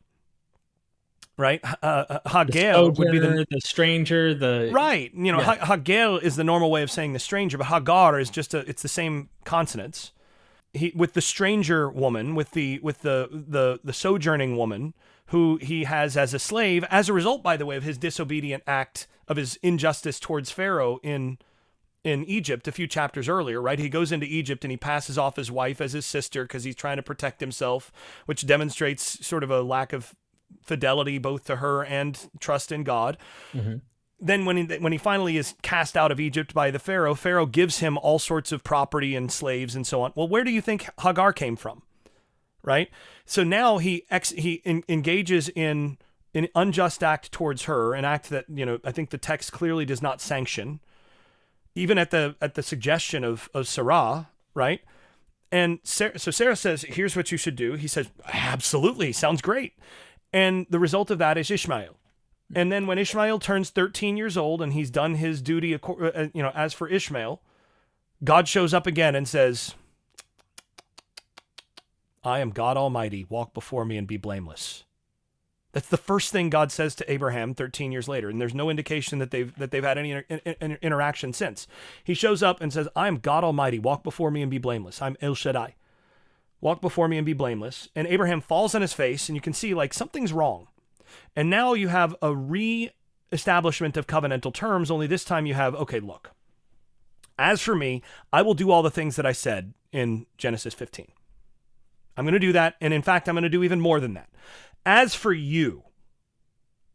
B: Hagel would be the stranger. Right. Hagel is the normal way of saying the stranger, but Hagar is it's the same consonants. With the stranger woman, with the sojourning woman who he has as a slave, as a result, by the way, of his disobedient act of his injustice towards Pharaoh in Egypt a few chapters earlier, right? He goes into Egypt and he passes off his wife as his sister because he's trying to protect himself, which demonstrates sort of a lack of fidelity both to her and trust in God. Mm-hmm. Then when he finally is cast out of Egypt by the Pharaoh gives him all sorts of property and slaves and so on. Well, where do you think Hagar came from? Right? So now he engages in an unjust act towards her, an act that, I think the text clearly does not sanction, even at the suggestion of Sarah, right? And so Sarah says, here's what you should do. He says, absolutely, sounds great. And the result of that is Ishmael. And then when Ishmael turns 13 years old and he's done his duty, as for Ishmael, God shows up again and says, I am God Almighty, walk before me and be blameless. That's the first thing God says to Abraham 13 years later, and there's no indication that they've had any interaction since. He shows up and says, I am God Almighty, walk before me and be blameless. I'm El Shaddai. Walk before me and be blameless. And Abraham falls on his face, and you can see something's wrong. And now you have a re-establishment of covenantal terms, only this time you have, okay, look, as for me, I will do all the things that I said in Genesis 15. I'm going to do that, and in fact, I'm going to do even more than that. As for you,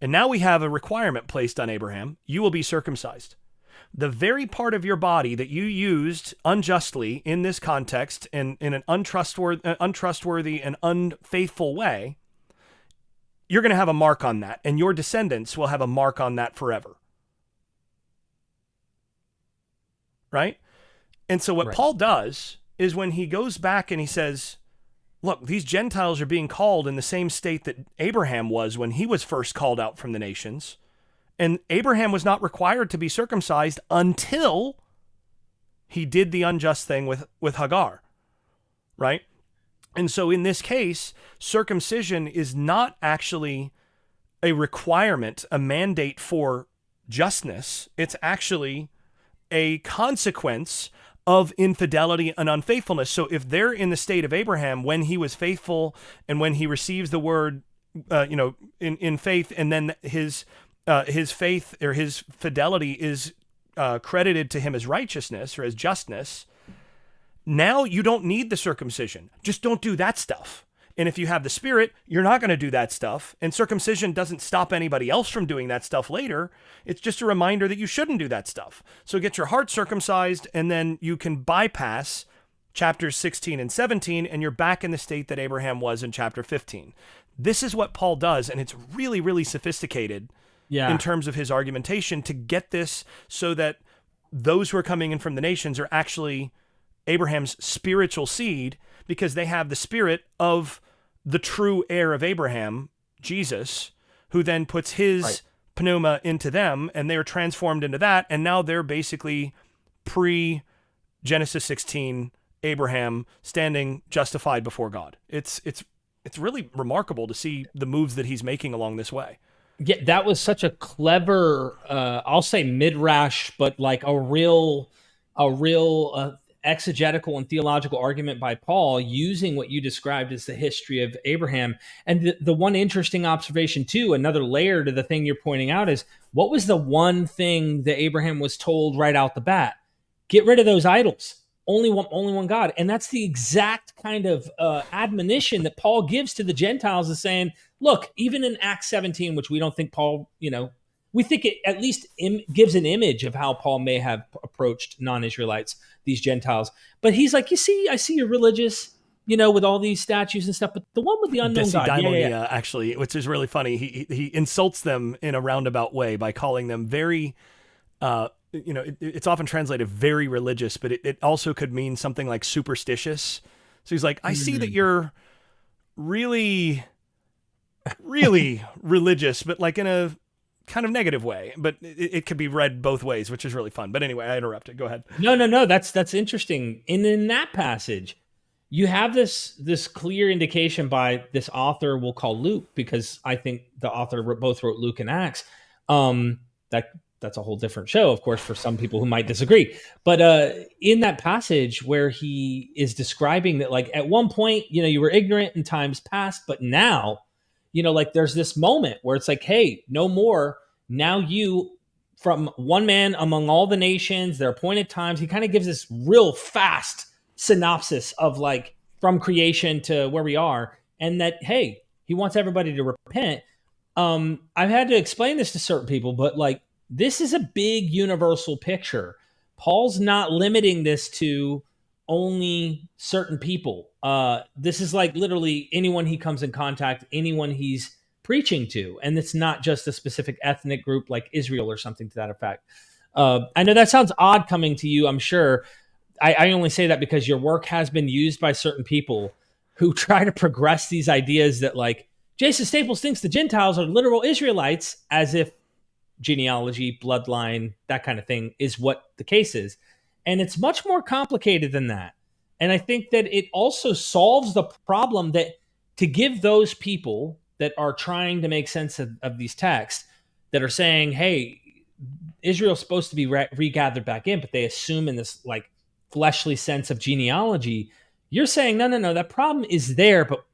B: and now we have a requirement placed on Abraham, you will be circumcised. The very part of your body that you used unjustly in this context and in an untrustworthy and unfaithful way, you're going to have a mark on that, and your descendants will have a mark on that forever. Right? And so what Paul does is when he goes back and he says, look, these Gentiles are being called in the same state that Abraham was when he was first called out from the nations. And Abraham was not required to be circumcised until he did the unjust thing with Hagar. right? And so in this case, circumcision is not actually a requirement, a mandate for justness. It's actually a consequence of infidelity and unfaithfulness. So if they're in the state of Abraham when he was faithful and when he receives the word, in faith, and then his faith or his fidelity is credited to him as righteousness or as justness, now you don't need the circumcision. Just don't do that stuff. And if you have the Spirit, you're not going to do that stuff. And circumcision doesn't stop anybody else from doing that stuff later. It's just a reminder that you shouldn't do that stuff. So get your heart circumcised, and then you can bypass chapters 16 and 17, and you're back in the state that Abraham was in chapter 15. This is what Paul does, and it's really, really sophisticated in terms of his argumentation to get this so that those who are coming in from the nations are actually Abraham's spiritual seed, because they have the spirit of the true heir of Abraham, Jesus, who then puts his pneuma into them, and they're transformed into that. And now they're basically pre-Genesis 16 Abraham standing justified before God. It's really remarkable to see the moves that he's making along this way.
A: Yeah, that was such a clever, I'll say midrash, but like a real exegetical and theological argument by Paul, using what you described as the history of Abraham. And the one interesting observation too, another layer to the thing you're pointing out, is what was the one thing that Abraham was told right out the bat? Get rid of those idols. Only one God. And that's the exact kind of admonition that Paul gives to the Gentiles, is saying, look, even in Acts 17, which we don't think Paul, we think it at least gives an image of how Paul may have approached non-Israelites, these Gentiles. But he's like, I see you're religious, with all these statues and stuff, but the one with the unknown God.
B: Actually, which is really funny. He insults them in a roundabout way by calling them very, it's often translated very religious, but it also could mean something like superstitious. So he's like, I see that you're really, really religious, but like in a kind of negative way, but it could be read both ways, which is really fun. But anyway, I interrupted. Go ahead.
A: No. That's interesting. And in that passage, you have this clear indication by this author we'll call Luke, because I think the author both wrote Luke and Acts. That's a whole different show, of course, for some people who might disagree. But in that passage where he is describing that, like, at one point, you were ignorant in times past, but now, like, there's this moment where it's like, hey, no more. Now you, from one man among all the nations, their appointed times. He kind of gives this real fast synopsis of, like, from creation to where we are, and that, hey, he wants everybody to repent. I've had to explain this to certain people, but, like, this is a big universal picture. Paul's not limiting this to only certain people. This is like literally anyone he comes in contact, anyone he's preaching to. And it's not just a specific ethnic group like Israel or something to that effect. I know that sounds odd coming to you, I'm sure. I only say that because your work has been used by certain people who try to progress these ideas that, like, Jason Staples thinks the Gentiles are literal Israelites, as if genealogy, bloodline, that kind of thing is what the case is. And it's much more complicated than that. And I think that it also solves the problem that, to give those people that are trying to make sense of these texts, that are saying, hey, Israel's supposed to be regathered back in, but they assume in this, like, fleshly sense of genealogy, you're saying, no, that problem is there, but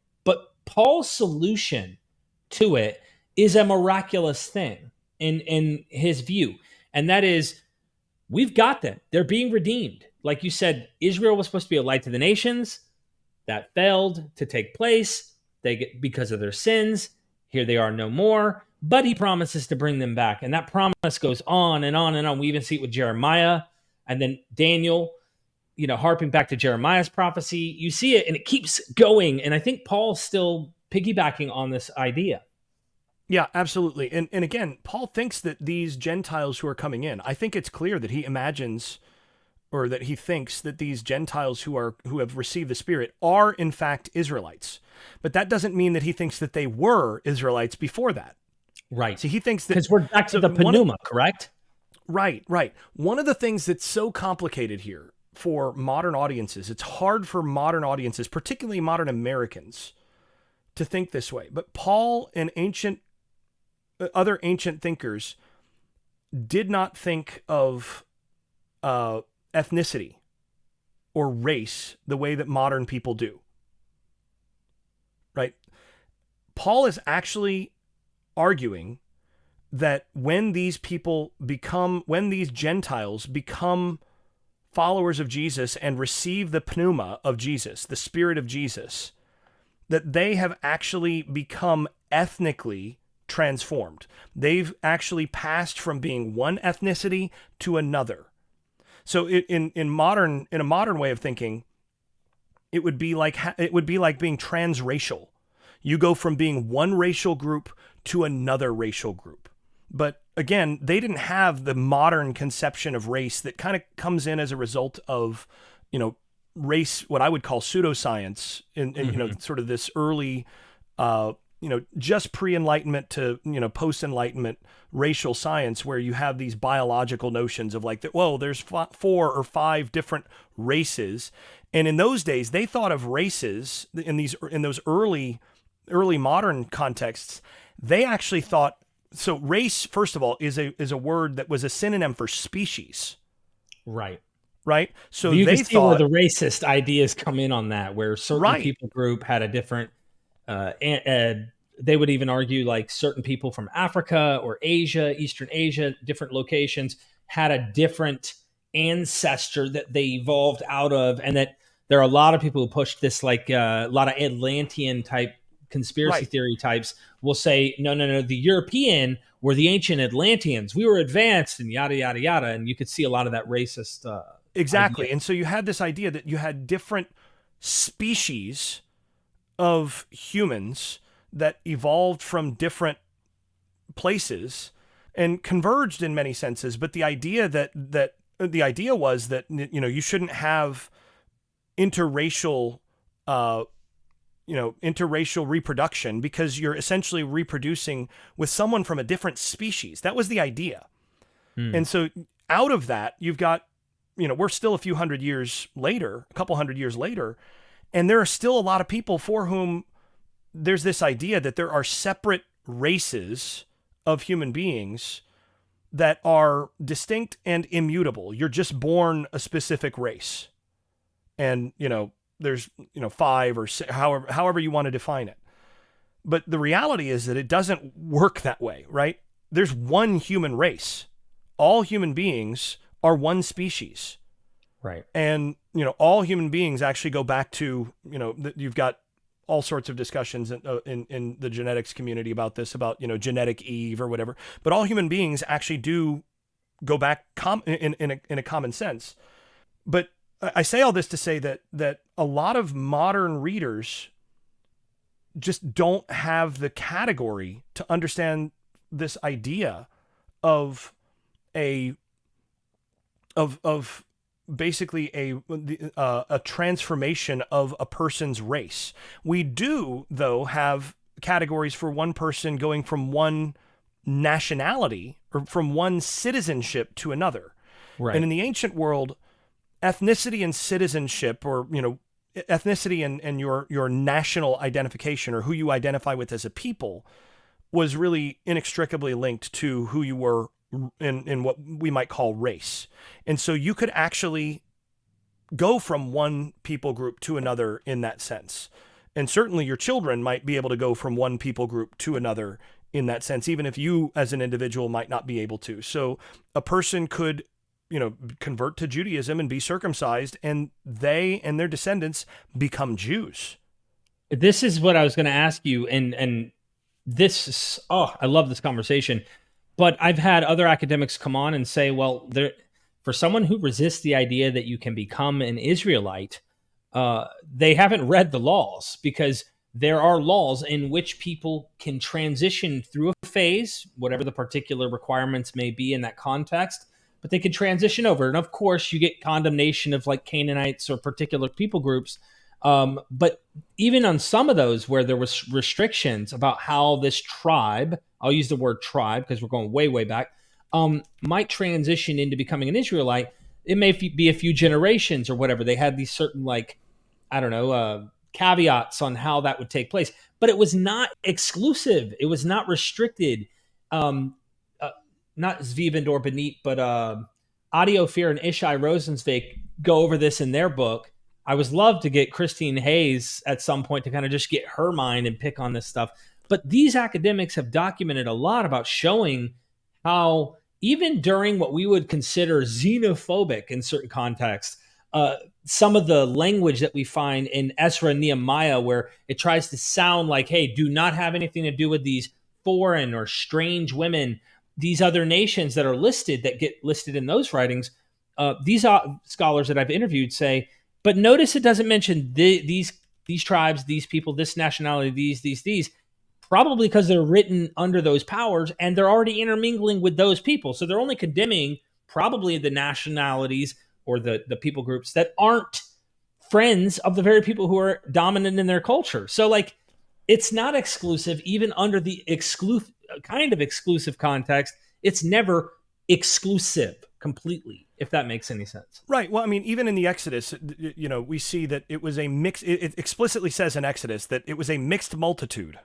A: Paul's solution to it is a miraculous thing in his view. And that is, we've got them. They're being redeemed. Like you said, Israel was supposed to be a light to the nations. That failed to take place. Because of their sins. Here they are no more. But he promises to bring them back. And that promise goes on and on and on. We even see it with Jeremiah and then Daniel, harping back to Jeremiah's prophecy. You see it and it keeps going. And I think Paul's still piggybacking on this idea.
B: Yeah, absolutely. And again, Paul thinks that these Gentiles who are coming in, I think it's clear that he imagines, or that he thinks that these Gentiles who have received the Spirit are in fact Israelites. But that doesn't mean that he thinks that they were Israelites before that.
A: Right.
B: So he thinks that,
A: because we're back to the pneuma, correct?
B: Right. One of the things that's so complicated here for modern audiences. It's hard for modern audiences, particularly modern Americans, to think this way. But Paul and other ancient thinkers did not think of ethnicity or race the way that modern people do. Right? Paul is actually arguing that when these Gentiles become followers of Jesus and receive the pneuma of Jesus, the Spirit of Jesus, that they have actually become ethnically transformed. They've actually passed from being one ethnicity to another. So in a modern way of thinking, it would be like being transracial. You go from being one racial group to another racial group. But again, they didn't have the modern conception of race that kind of comes in as a result of, race, what I would call pseudoscience in sort of this early, just pre-Enlightenment to, post-Enlightenment racial science, where you have these biological notions of like, there's 4 or 5 different races. And in those days, they thought of races in those early modern contexts. They actually thought, so race, first of all, is a word that was a synonym for species.
A: Right.
B: Right. So
A: you
B: they
A: can see
B: thought
A: where the racist ideas come in on that, where certain
B: Right.
A: people group had a different, they would even argue like certain people from Africa or Asia, Eastern Asia, different locations had a different ancestor that they evolved out of. And that there are a lot of people who pushed this, like a lot of Atlantean type conspiracy
B: Right.
A: theory types will say, no, the European were the ancient Atlanteans. We were advanced and yada, yada, yada. And you could see a lot of that racist
B: Exactly.
A: idea.
B: And so you had this idea that you had different species of humans that evolved from different places and converged in many senses. But the idea was that, you shouldn't have interracial reproduction, because you're essentially reproducing with someone from a different species. That was the idea. And so out of that, you've got, we're still a couple hundred years later, and there are still a lot of people for whom there's this idea that there are separate races of human beings that are distinct and immutable. You're just born a specific race. And, there's, 5 or 6, however you want to define it. But the reality is that it doesn't work that way, right? There's one human race. All human beings are one species.
A: Right.
B: And, all human beings actually go back to, you've got all sorts of discussions in the genetics community about this, about, genetic Eve or whatever. But all human beings actually do go back in a common sense. But I say all this to say that a lot of modern readers just don't have the category to understand this idea of basically a transformation of a person's race. We do, though, have categories for one person going from one nationality or from one citizenship to another.
A: Right.
B: And in the ancient world, ethnicity and citizenship, or, ethnicity and your national identification, or who you identify with as a people, was really inextricably linked to who you were in what we might call race. And so you could actually go from one people group to another in that sense. And certainly your children might be able to go from one people group to another in that sense, even if you as an individual might not be able to. So a person could, convert to Judaism and be circumcised, and they and their descendants become Jews.
A: This is what I was going to ask you. And this is, I love this conversation. But I've had other academics come on and say, well, for someone who resists the idea that you can become an Israelite, they haven't read the laws, because there are laws in which people can transition through a phase, whatever the particular requirements may be in that context, but they can transition over. And of course, you get condemnation of like Canaanites or particular people groups. But even on some of those where there was restrictions about how this tribe, I'll use the word tribe because we're going way, way back, might transition into becoming an Israelite, it may be a few generations or whatever. They had these certain, like, I don't know, caveats on how that would take place, but it was not exclusive. It was not restricted. Um, uh, Not Zviv or Benit, but Audio Fear and Ishai Rosenzweig go over this in their book. I was love to get Christine Hayes at some point to kind of just get her mind and pick on this stuff. But these academics have documented a lot about showing how even during what we would consider xenophobic in certain contexts, some of the language that we find in Ezra and Nehemiah, where it tries to sound like, hey, do not have anything to do with these foreign or strange women, these other nations that are listed, that get listed in those writings. These scholars that I've interviewed say, but notice it doesn't mention these tribes, these people, this nationality, these, probably because they're written under those powers and they're already intermingling with those people. So they're only condemning probably the nationalities or the people groups that aren't friends of the very people who are dominant in their culture. So, like, it's not exclusive, even under the kind of exclusive context. It's never exclusive completely, if that makes any sense.
B: Right. Well, I mean, even in the Exodus, we see that it was a mix. It explicitly says in Exodus that it was a mixed multitude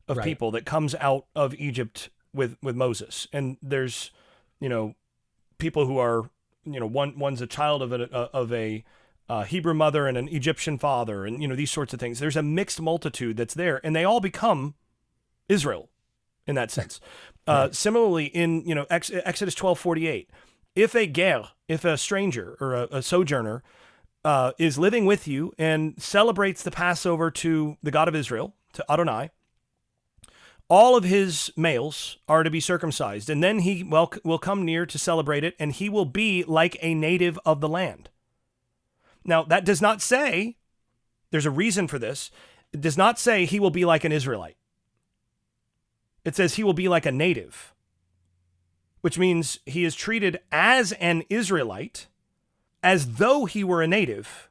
B: of people that comes out of Egypt with Moses. And there's, people who are, one's a child of a Hebrew mother and an Egyptian father, and, these sorts of things. There's a mixed multitude that's there, and they all become Israel in that sense. Similarly, in, Exodus 12:48, if a stranger or a sojourner is living with you and celebrates the Passover to the God of Israel, to Adonai, all of his males are to be circumcised, and then he will come near to celebrate it, and he will be like a native of the land. Now, that does not say, there's a reason for this, it does not say he will be like an Israelite. It says he will be like a native, which means he is treated as an Israelite, as though he were a native,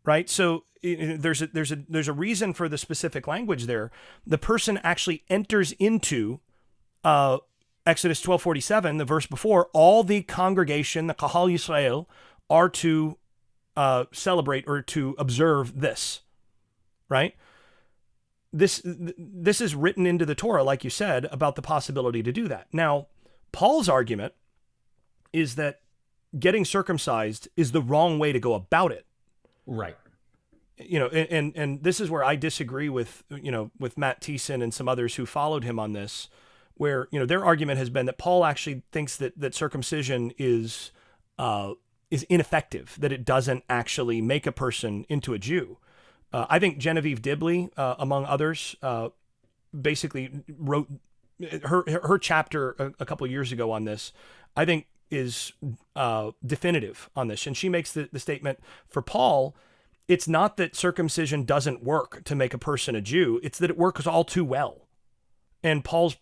B: right? So there's a reason for the specific language there. The person actually enters into Exodus 12:47, the verse before. All the congregation, the Kahal Yisrael, are to celebrate or to observe this, right? This is written into the Torah, like you said, about the possibility to do that. Now, Paul's argument is that getting circumcised is the wrong way to go about it.
A: Right.
B: And this is where I disagree with Matt Thiessen and some others who followed him on this, where, their argument has been that Paul actually thinks that circumcision is ineffective, that it doesn't actually make a person into a Jew. I think Genevieve Dibley, among others, basically wrote her chapter a couple of years ago on this, I think is definitive on this. And she makes the statement, for Paul, it's not that circumcision doesn't work to make a person a Jew, it's that it works all too well. And Paul's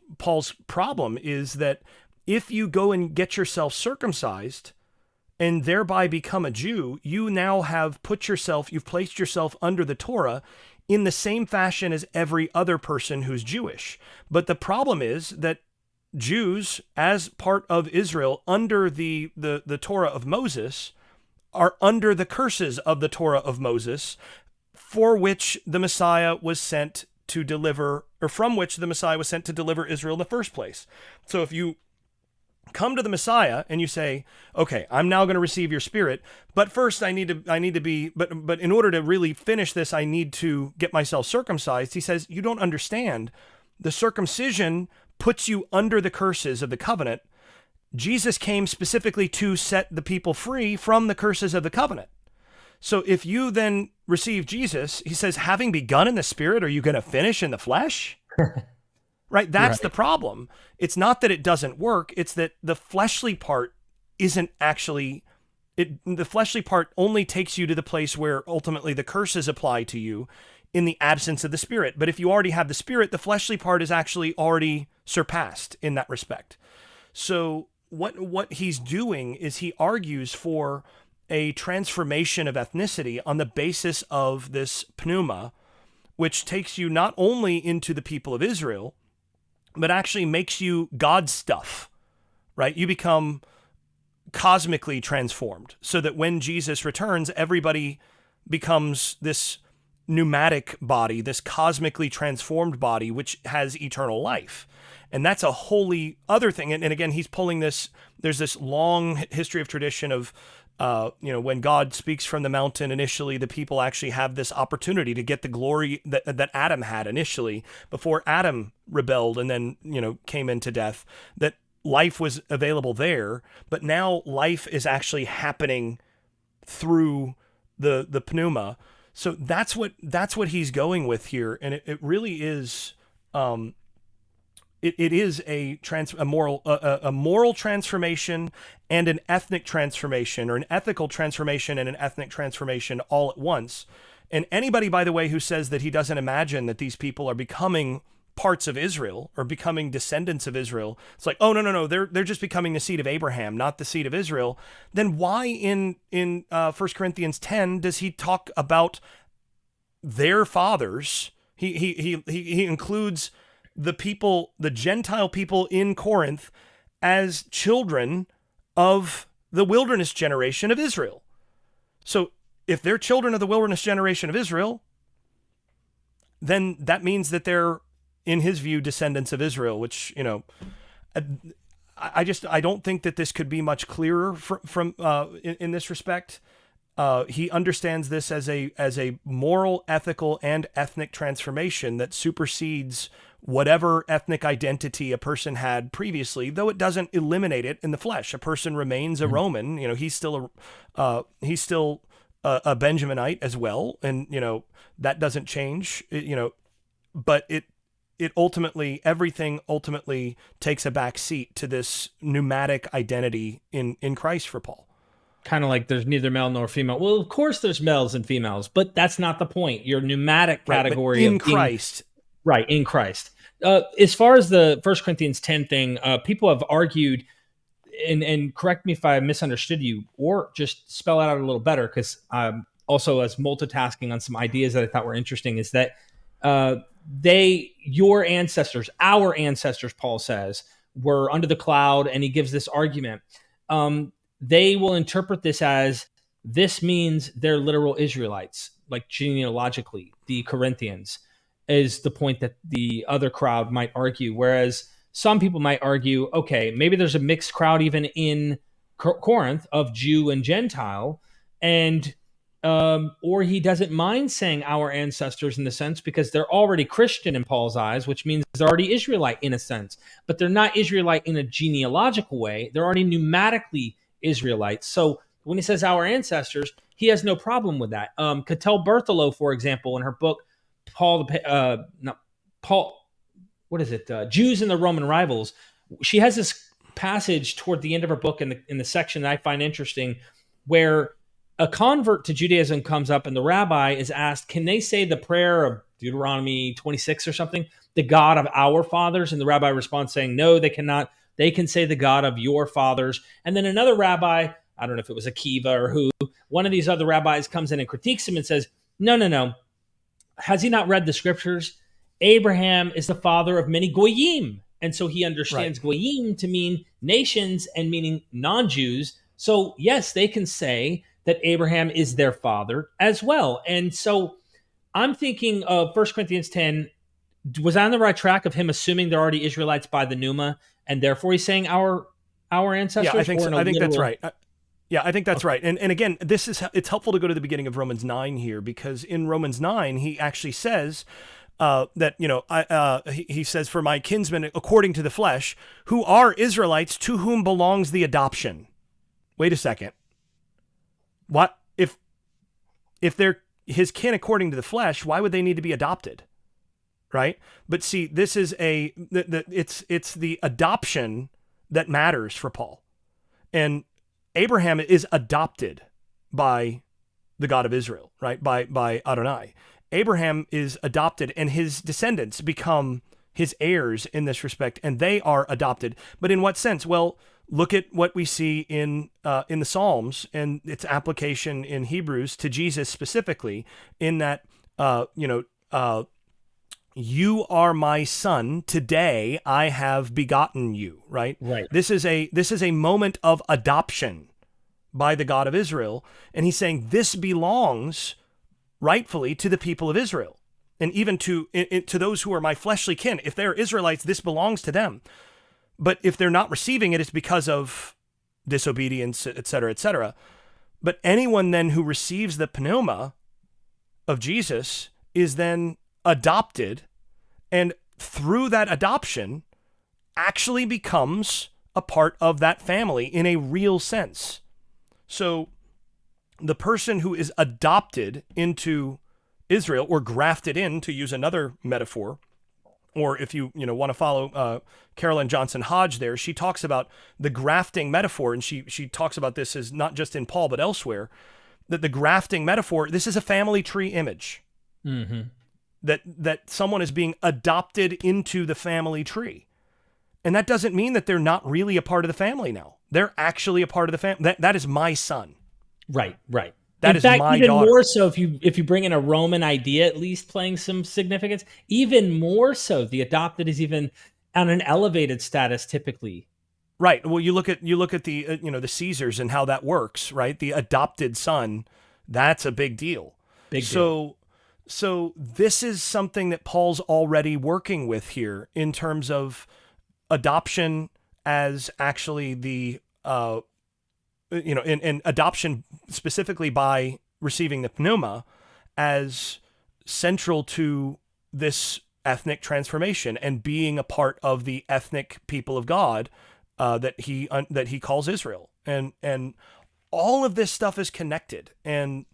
B: problem is that if you go and get yourself circumcised and thereby become a Jew, you now have you've placed yourself under the Torah in the same fashion as every other person who's Jewish. But the problem is that Jews, as part of Israel, under the Torah of Moses, are under the curses of the Torah of Moses, for which the Messiah was sent to deliver, or from which the Messiah was sent to deliver Israel in the first place. So if you come to the Messiah and you say, okay, I'm now going to receive your spirit, but first I need to be, but in order to really finish this, I need to get myself circumcised. He says, you don't understand. The circumcision puts you under the curses of the covenant. Jesus came specifically to set the people free from the curses of the covenant. So if you then receive Jesus, he says, having begun in the spirit, are you going to finish in the flesh? Right? That's right. The problem. It's not that it doesn't work. It's that the fleshly part isn't actually, the fleshly part only takes you to the place where ultimately the curses apply to you in the absence of the spirit. But if you already have the spirit, the fleshly part is actually already surpassed in that respect. So what he's doing is he argues for a transformation of ethnicity on the basis of this pneuma, which takes you not only into the people of Israel, but actually makes you God stuff, right? You become cosmically transformed, so that when Jesus returns, everybody becomes this pneumatic body, this cosmically transformed body, which has eternal life. And that's a wholly other thing. And again, he's pulling this, there's this long history of tradition of, when God speaks from the mountain initially, the people actually have this opportunity to get the glory that Adam had initially before Adam rebelled and then, came into death, that life was available there, but now life is actually happening through the pneuma. So that's what he's going with here. And it really is, it is a moral transformation and an ethnic transformation, or an ethical transformation and an ethnic transformation all at once. And anybody, by the way, who says that he doesn't imagine that these people are becoming parts of Israel or becoming descendants of Israel, it's like, oh, no, they're just becoming the seed of Abraham, not the seed of Israel. Then why in 1 Corinthians 10 does he talk about their fathers? He includes the people, the Gentile people in Corinth, as children of the wilderness generation of Israel. So if they're children of the wilderness generation of Israel, then that means that they're, in his view, descendants of Israel, which, I don't think that this could be much clearer from in this respect. He understands this as a moral, ethical, and ethnic transformation that supersedes whatever ethnic identity a person had previously, though it doesn't eliminate it in the flesh. A person remains a Roman. He's still a Benjaminite as well, and that doesn't change. But it ultimately, everything ultimately takes a back seat to this pneumatic identity in Christ for Paul.
A: Kind of like there's neither male nor female. Well, of course there's males and females, but that's not the point. Your pneumatic category
B: in Christ.
A: Right, in Christ. As far as the 1 Corinthians 10 thing, people have argued, and correct me if I misunderstood you, or just spell it out a little better, because I'm also as multitasking on some ideas that I thought were interesting, is that your ancestors, our ancestors, Paul says, were under the cloud, and he gives this argument. They will interpret this as, this means they're literal Israelites, like genealogically, the Corinthians, is the point that the other crowd might argue. Whereas some people might argue, okay, maybe there's a mixed crowd even in Corinth of Jew and Gentile, and or he doesn't mind saying our ancestors in the sense because they're already Christian in Paul's eyes, which means they're already Israelite in a sense, but they're not Israelite in a genealogical way. They're already pneumatically Israelites. So when he says our ancestors, he has no problem with that. Cattell Berthelot, for example, in her book, Jews and the Roman Rivals, she has this passage toward the end of her book in the section that I find interesting, where a convert to Judaism comes up and the rabbi is asked, can they say the prayer of Deuteronomy 26 or something, the God of our fathers? And the rabbi responds saying, no, they cannot. They can say the God of your fathers. And then another rabbi, I don't know if it was Akiva or who, one of these other rabbis comes in and critiques him and says, no. Has he not read the scriptures? Abraham is the father of many goyim. And so he understands goyim to mean nations and meaning non-Jews. So yes, they can say that Abraham is their father as well. And so I'm thinking of 1 Corinthians 10. Was I on the right track of him assuming they're already Israelites by the pneuma, and therefore he's saying our ancestors?
B: Yeah, I think so. I think that's right. I think that's right. And again, it's helpful to go to the beginning of Romans 9 here, because in Romans 9 he actually says that he says, for my kinsmen according to the flesh, who are Israelites, to whom belongs the adoption. Wait a second. What if they're his kin according to the flesh? Why would they need to be adopted? Right? But see, this is it's the adoption that matters for Paul. And Abraham is adopted by the God of Israel, right? By Adonai. Abraham is adopted, and his descendants become his heirs in this respect, and they are adopted. But in what sense? Well, look at what we see in the Psalms and its application in Hebrews to Jesus specifically, in that you are my son, today I have begotten you, right?
A: Right.
B: This is a moment of adoption by the God of Israel, and he's saying this belongs rightfully to the people of Israel, and even to those who are my fleshly kin. If they're Israelites, this belongs to them. But if they're not receiving it, it's because of disobedience, et cetera, et cetera. But anyone then who receives the pneuma of Jesus is then adopted, and through that adoption actually becomes a part of that family in a real sense. So the person who is adopted into Israel, or grafted in, to use another metaphor, or if you want to follow Carolyn Johnson Hodge there, she talks about the grafting metaphor, and she talks about this as not just in Paul but elsewhere, that the grafting metaphor, this is a family tree image.
A: Mm-hmm.
B: That someone is being adopted into the family tree. And that doesn't mean that they're not really a part of the family now. They're actually a part of the family. That is my son.
A: Right, right.
B: That
A: In
B: is
A: fact,
B: my
A: even
B: daughter.
A: more so if you bring in a Roman idea, at least playing some significance, even more so, the adopted is even on an elevated status typically.
B: Right. Well, you look at the the Caesars and how that works, right? The adopted son, that's a big deal.
A: Big deal.
B: So this is something that Paul's already working with here in terms of adoption as actually the in adoption specifically by receiving the pneuma as central to this ethnic transformation and being a part of the ethnic people of God that he calls Israel, and all of this stuff is connected, and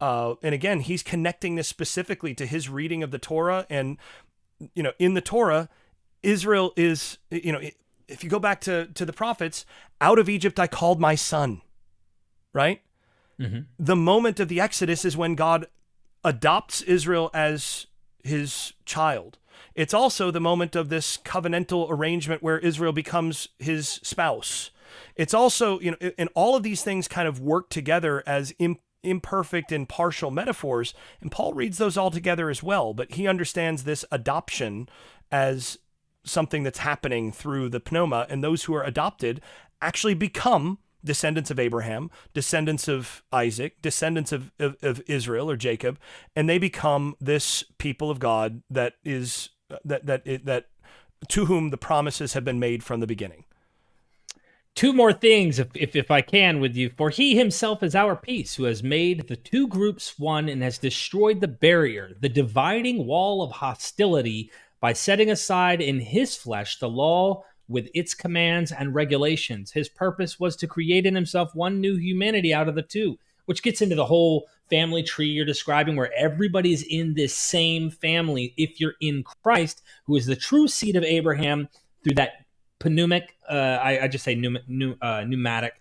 B: again, he's connecting this specifically to his reading of the Torah, and in the Torah, Israel is, if you go back to the prophets, out of Egypt I called my son, right?
A: Mm-hmm.
B: The moment of the Exodus is when God adopts Israel as his child. It's also the moment of this covenantal arrangement where Israel becomes his spouse. It's also, and all of these things kind of work together as imperfect and partial metaphors, and Paul reads those all together as well, but he understands this adoption as something that's happening through the pneuma, and those who are adopted actually become descendants of Abraham, descendants of Isaac, descendants of Israel or Jacob, and they become this people of God that is that to whom the promises have been made from the beginning.
A: Two more things, if I can, with you. For he himself is our peace, who has made the two groups one and has destroyed the barrier, the dividing wall of hostility, by setting aside in his flesh the law with its commands and regulations. His purpose was to create in himself one new humanity out of the two, which gets into the whole family tree you're describing, where everybody's in this same family if you're in Christ, who is the true seed of Abraham through that pneumatic, I just say pneumatic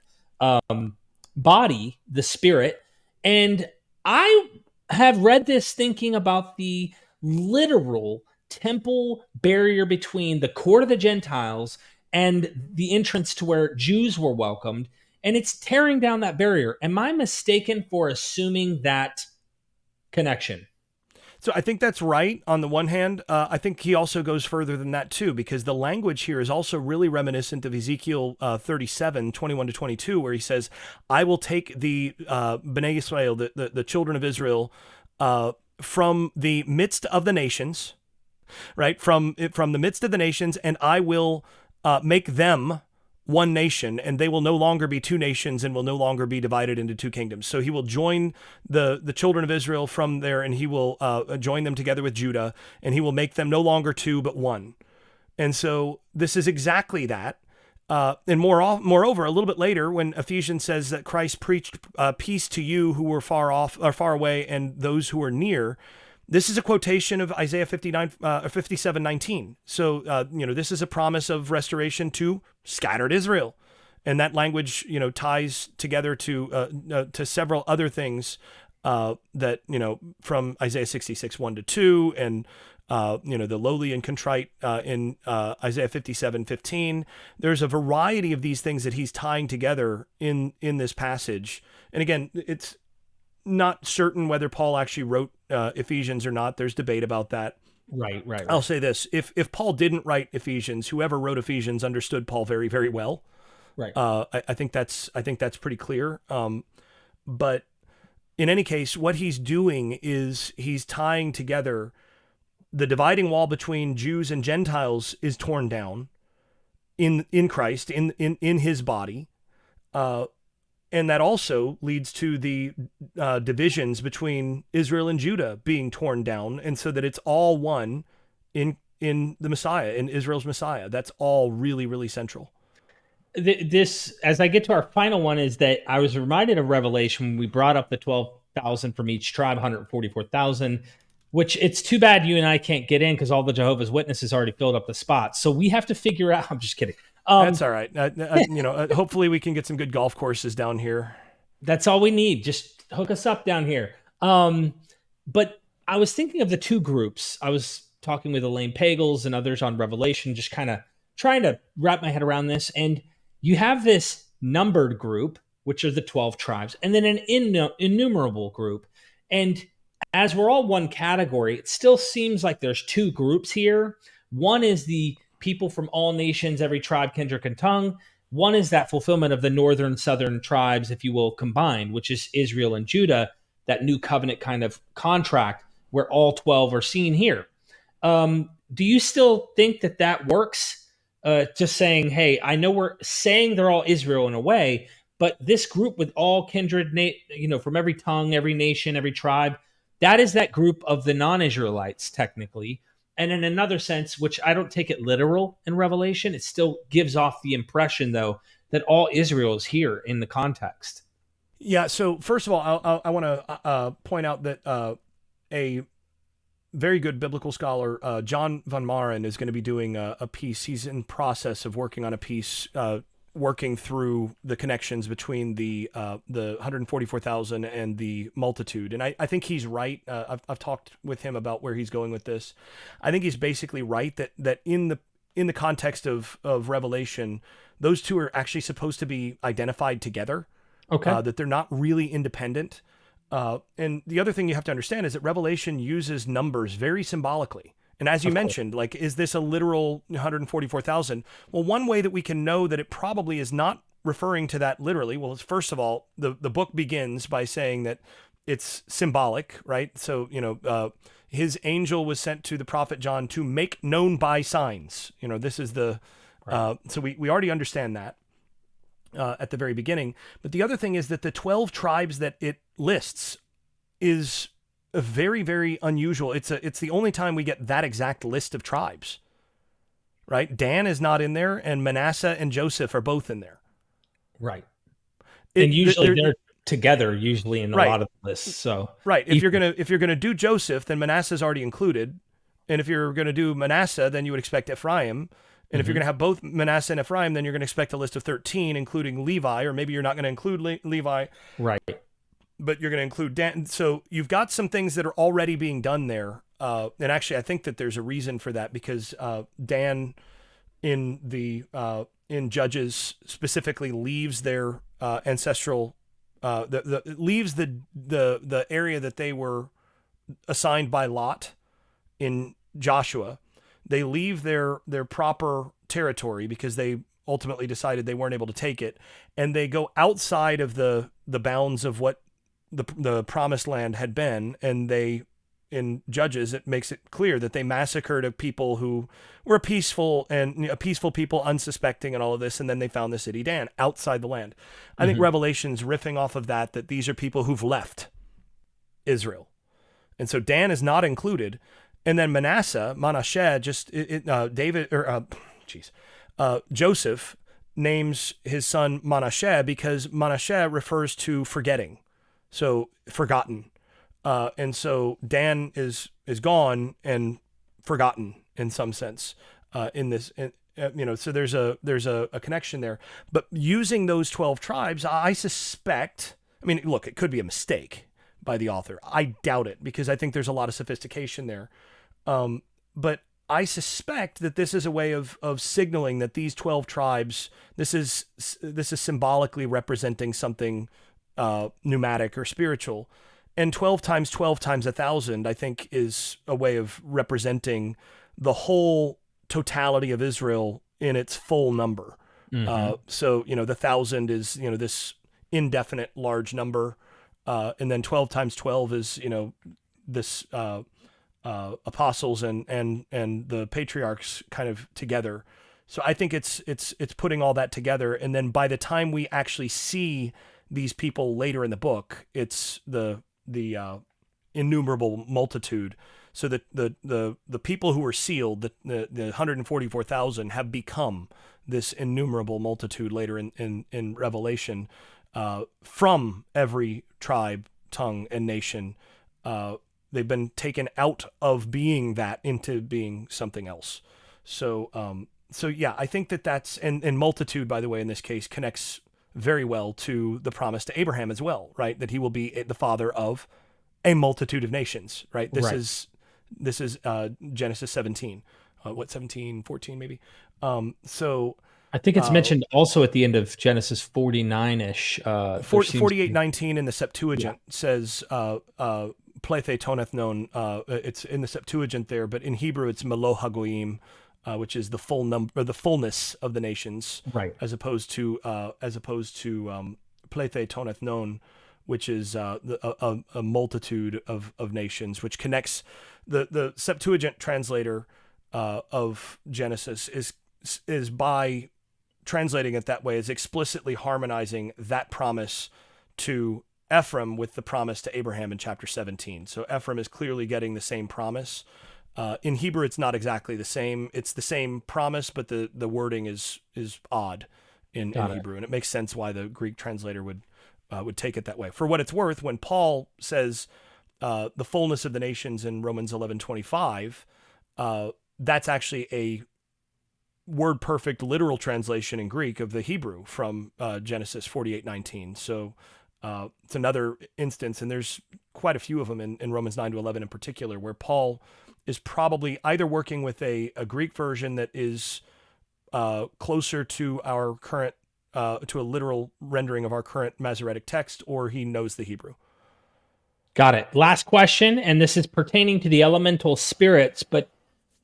A: body, the spirit. And I have read this thinking about the literal temple barrier between the court of the Gentiles and the entrance to where Jews were welcomed, and it's tearing down that barrier. Am I mistaken for assuming that connection?
B: So I think that's right on the one hand. I think he also goes further than that too, because the language here is also really reminiscent of Ezekiel 37, 21 to 22, where he says, I will take the Bnei Israel, the children of Israel, from the midst of the nations, right? From the midst of the nations, and I will make them one nation, and they will no longer be two nations and will no longer be divided into two kingdoms. So he will join the children of Israel from there, and he will join them together with Judah, and he will make them no longer two, but one. And so this is exactly that. And moreover, a little bit later, when Ephesians says that Christ preached peace to you who were far off or far away and those who were near, this is a quotation of Isaiah 57:19. So, this is a promise of restoration to scattered Israel. And that language, ties together to several other things that, from Isaiah 66:1-2, and, the lowly and contrite in Isaiah 57:15. There's a variety of these things that he's tying together in this passage. And again, it's not certain whether Paul actually wrote Ephesians or not. There's debate about that.
A: Right, right,
B: I'll
A: right.
B: say this: if Paul didn't write Ephesians, whoever wrote Ephesians understood Paul very, very well.
A: Right.
B: I think that's pretty clear. But in any case, what he's doing is he's tying together the dividing wall between Jews and Gentiles is torn down in Christ, in his body. Uh, and that also leads to the divisions between Israel and Judah being torn down, and so that it's all one in the Messiah, in Israel's Messiah. That's all really, really central.
A: This, as I get to our final one, is that I was reminded of Revelation when we brought up the 12,000 from each tribe, 144,000, which it's too bad you and I can't get in because all the Jehovah's Witnesses already filled up the spots. So we have to figure out. I'm just kidding.
B: That's all right. Hopefully we can get some good golf courses down here.
A: That's all we need. Just hook us up down here. But I was thinking of the two groups. I was talking with Elaine Pagels and others on Revelation, just kind of trying to wrap my head around this. And you have this numbered group, which are the 12 tribes, and then an innumerable group. And as we're all one category, it still seems like there's two groups here. One is the people from all nations, every tribe, kindred, and tongue. One is that fulfillment of the northern, southern tribes, if you will, combined, which is Israel and Judah, that new covenant kind of contract where all 12 are seen here. Do you still think that that works? Just saying, hey, I know we're saying they're all Israel in a way, but this group with all kindred, from every tongue, every nation, every tribe, that is that group of the non-Israelites, technically. And in another sense, which I don't take it literal in Revelation, it still gives off the impression, though, that all Israel is here in the context.
B: Yeah. So first of all, I want to point out that a very good biblical scholar, John von Maren, is going to be doing a piece. He's in process of working on a piece, working through the connections between the 144,000 and the multitude. And I think he's right. I've talked with him about where he's going with this. I think he's basically right that in the context of Revelation, those two are actually supposed to be identified together.
A: Okay.
B: That they're not really independent. And the other thing you have to understand is that Revelation uses numbers very symbolically. And as you
A: Of course.
B: mentioned, like, is this a literal 144,000? Well, one way that we can know that it probably is not referring to that literally, well, is first of all, the book begins by saying that it's symbolic, right? So, his angel was sent to the prophet John to make known by signs. This is the,
A: Right.
B: so we already understand that. At the very beginning. But the other thing is that the 12 tribes that it lists is a very, very unusual. It's the only time we get that exact list of tribes, right? Dan is not in there, and Manasseh and Joseph are both in there.
A: Right. And usually they're together, usually in a
B: right,
A: lot of lists. So
B: right. If you're gonna do Joseph, then Manasseh's already included, and if you're gonna do Manasseh, then you would expect Ephraim. And if you're going to have both Manasseh and Ephraim, then you're going to expect a list of 13, including Levi, or maybe you're not going to include Levi,
A: right.
B: but you're going to include Dan. So you've got some things that are already being done there. And actually, I think that there's a reason for that because Dan in Judges specifically leaves their ancestral, leaves the area that they were assigned by Lot in Joshua. They leave their proper territory because they ultimately decided they weren't able to take it, and they go outside of the bounds of what the promised land had been, and in Judges it makes it clear that they massacred a people who were peaceful people, unsuspecting, and all of this, and then they found the city Dan outside the land. I think Revelation's riffing off of that these are people who've left Israel, and so Dan is not included. And then Manasseh, Joseph names his son Manasseh because Manasseh refers to forgetting, so forgotten. And so Dan is gone and forgotten in some sense in this. So there's a connection there. But using those 12 tribes, I suspect. I mean, look, it could be a mistake by the author. I doubt it because I think there's a lot of sophistication there. But I suspect that this is a way of signaling that these 12 tribes, this is symbolically representing something pneumatic or spiritual. And 12 times 12 times 1,000, I think, is a way of representing the whole totality of Israel in its full number.
A: Hmm.
B: So, the 1,000 is, this indefinite large number. And then 12 times 12 is, this apostles and the patriarchs kind of together. So I think it's putting all that together. And then by the time we actually see these people later in the book, it's the innumerable multitude. So that the people who were sealed, the 144,000, have become this innumerable multitude later in Revelation, from every tribe, tongue, and nation. They've been taken out of being that into being something else. So yeah, I think that's and multitude, by the way, in this case connects very well to the promise to Abraham as well, right? That he will be the father of a multitude of nations, right?
A: Right.
B: This is Genesis 17, 17, 14 maybe. So
A: I think it's
B: uh,
A: mentioned also at the end of Genesis 49-ish. There seems to be,
B: 48:19 in the
A: yeah,
B: Septuagint says plethe toneth known. It's in the Septuagint there, but in Hebrew it's melo hagoyim, which is the full number, or the fullness of the nations,
A: right.
B: as opposed to plethe toneth known, which is a multitude of nations, which connects the Septuagint translator of Genesis is by translating it that way, is explicitly harmonizing that promise to Ephraim with the promise to Abraham in chapter 17. So Ephraim is clearly getting the same promise. In Hebrew, it's not exactly the same. It's the same promise, but the wording is odd in
A: Got it.
B: Hebrew, and it makes sense why the Greek translator would take it that way. For what it's worth, when Paul says the fullness of the nations in Romans 11:25, that's actually a word perfect literal translation in Greek of the Hebrew from Genesis 48:19. So it's another instance, and there's quite a few of them in Romans 9-11 in particular, where Paul is probably either working with a Greek version that is closer to our current, to a literal rendering of our current Masoretic text, or he knows the Hebrew.
A: Got it. Last question, and this is pertaining to the elemental spirits, but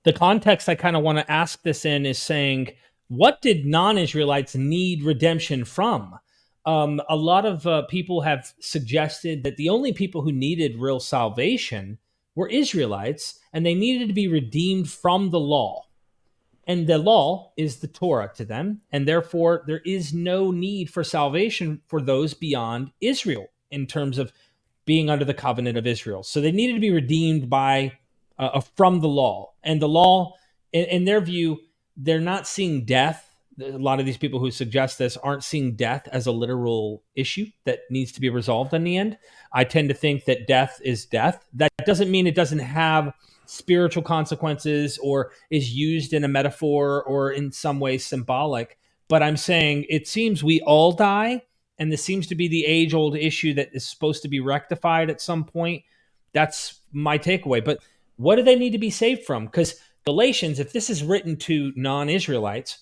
A: the context I kind of want to ask this in is saying, what did non Israelites need redemption from? A lot of people have suggested that the only people who needed real salvation were Israelites, and they needed to be redeemed from the law. And the law is the Torah to them, and therefore there is no need for salvation for those beyond Israel in terms of being under the covenant of Israel. So they needed to be redeemed by from the law, and the law, in their view, they're not seeing death. A lot of these people who suggest this aren't seeing death as a literal issue that needs to be resolved in the end. I tend to think that death is death. That doesn't mean it doesn't have spiritual consequences or is used in a metaphor or in some way symbolic. But I'm saying it seems we all die, and this seems to be the age old issue that is supposed to be rectified at some point. That's my takeaway. But what do they need to be saved from? Because Galatians, if this is written to non Israelites,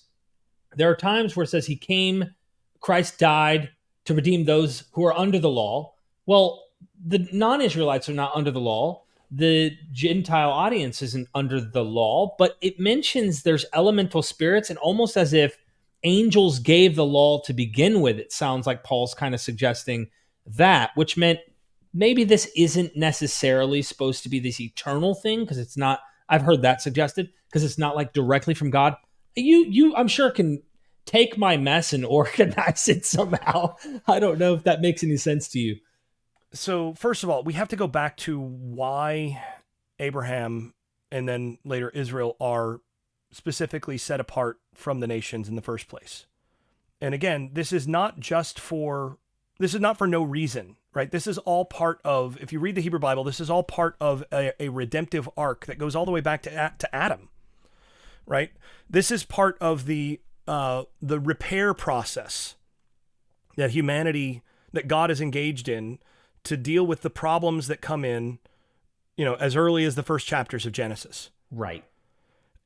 A: there are times where it says he came, Christ died to redeem those who are under the law. Well, the non Israelites are not under the law. The Gentile audience isn't under the law, but it mentions there's elemental spirits, and almost as if angels gave the law to begin with. It sounds like Paul's kind of suggesting that, which meant maybe this isn't necessarily supposed to be this eternal thing, because it's not. I've heard that suggested, because it's not like directly from God. You I'm sure can take my mess and organize it somehow. I don't know if that makes any sense to you.
B: So first of all, we have to go back to why Abraham and then later Israel are specifically set apart from the nations in the first place. And again, this is not for no reason, right? This is all part of, if you read the Hebrew Bible, this is all part of a redemptive arc that goes all the way back to Adam, right? This is part of the repair process that God is engaged in to deal with the problems that come in, as early as the first chapters of Genesis.
A: Right.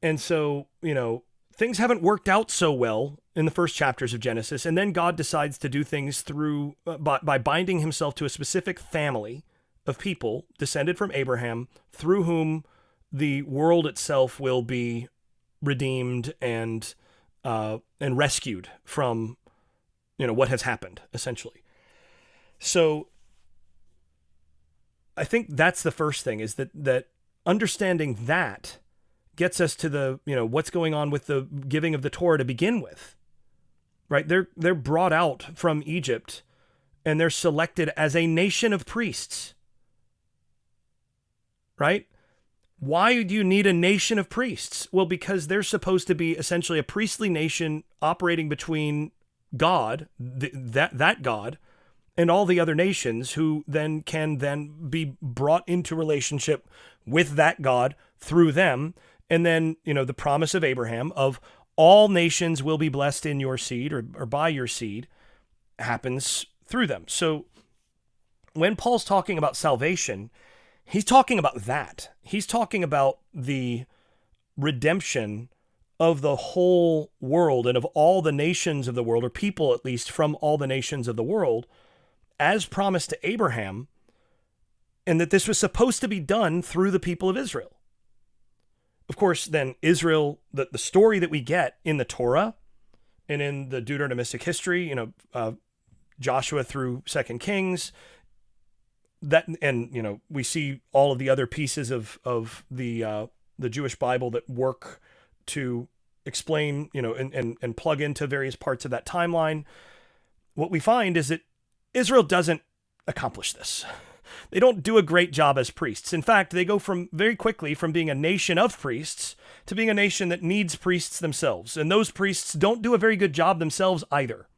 B: And so, things haven't worked out so well in the first chapters of Genesis. And then God decides to do things through by binding himself to a specific family of people descended from Abraham, through whom the world itself will be redeemed and rescued from, what has happened, essentially. So I think that's the first thing, is that understanding that gets us to the, what's going on with the giving of the Torah to begin with, right? They're brought out from Egypt and they're selected as a nation of priests, right? Why do you need a nation of priests? Well, because they're supposed to be essentially a priestly nation operating between God, that God, and all the other nations, who then can be brought into relationship with that God through them. And then, the promise of Abraham of all nations will be blessed in your seed, or by your seed, happens through them. So when Paul's talking about salvation, he's talking about that. He's talking about the redemption of the whole world and of all the nations of the world, or people at least from all the nations of the world, as promised to Abraham, and that this was supposed to be done through the people of Israel. Of course, then Israel, the story that we get in the Torah and in the Deuteronomistic history, Joshua through 2 Kings, that, and we see all of the other pieces of the Jewish Bible that work to explain, and plug into various parts of that timeline. What we find is that Israel doesn't accomplish this. They don't do a great job as priests. In fact, they go very quickly from being a nation of priests to being a nation that needs priests themselves. And those priests don't do a very good job themselves either.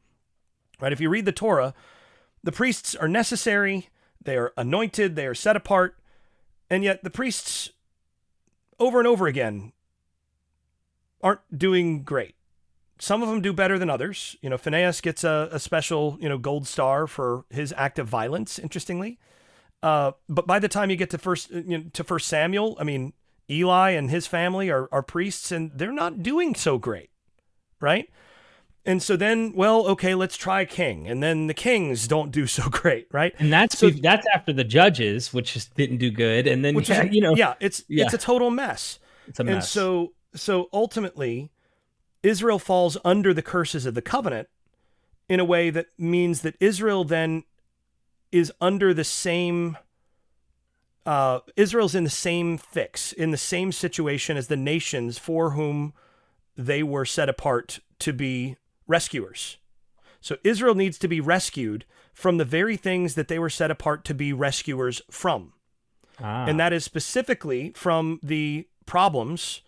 B: Right? If you read the Torah, the priests are necessary, they are anointed, they are set apart, and yet the priests over and over again aren't doing great. Some of them do better than others. Phinehas gets a special, gold star for his act of violence, interestingly. But by the time you get to First Samuel, Eli and his family are priests, and they're not doing so great, right? And so then, let's try king, and then the kings don't do so great, right?
A: And that's after the judges, which just didn't do good, and then
B: it's a total mess.
A: It's a mess.
B: And so ultimately, Israel falls under the curses of the covenant in a way that means that Israel then is under the same, Israel's in the same fix, in the same situation as the nations for whom they were set apart to be rescuers. So Israel needs to be rescued from the very things that they were set apart to be rescuers from. And that is specifically from the problems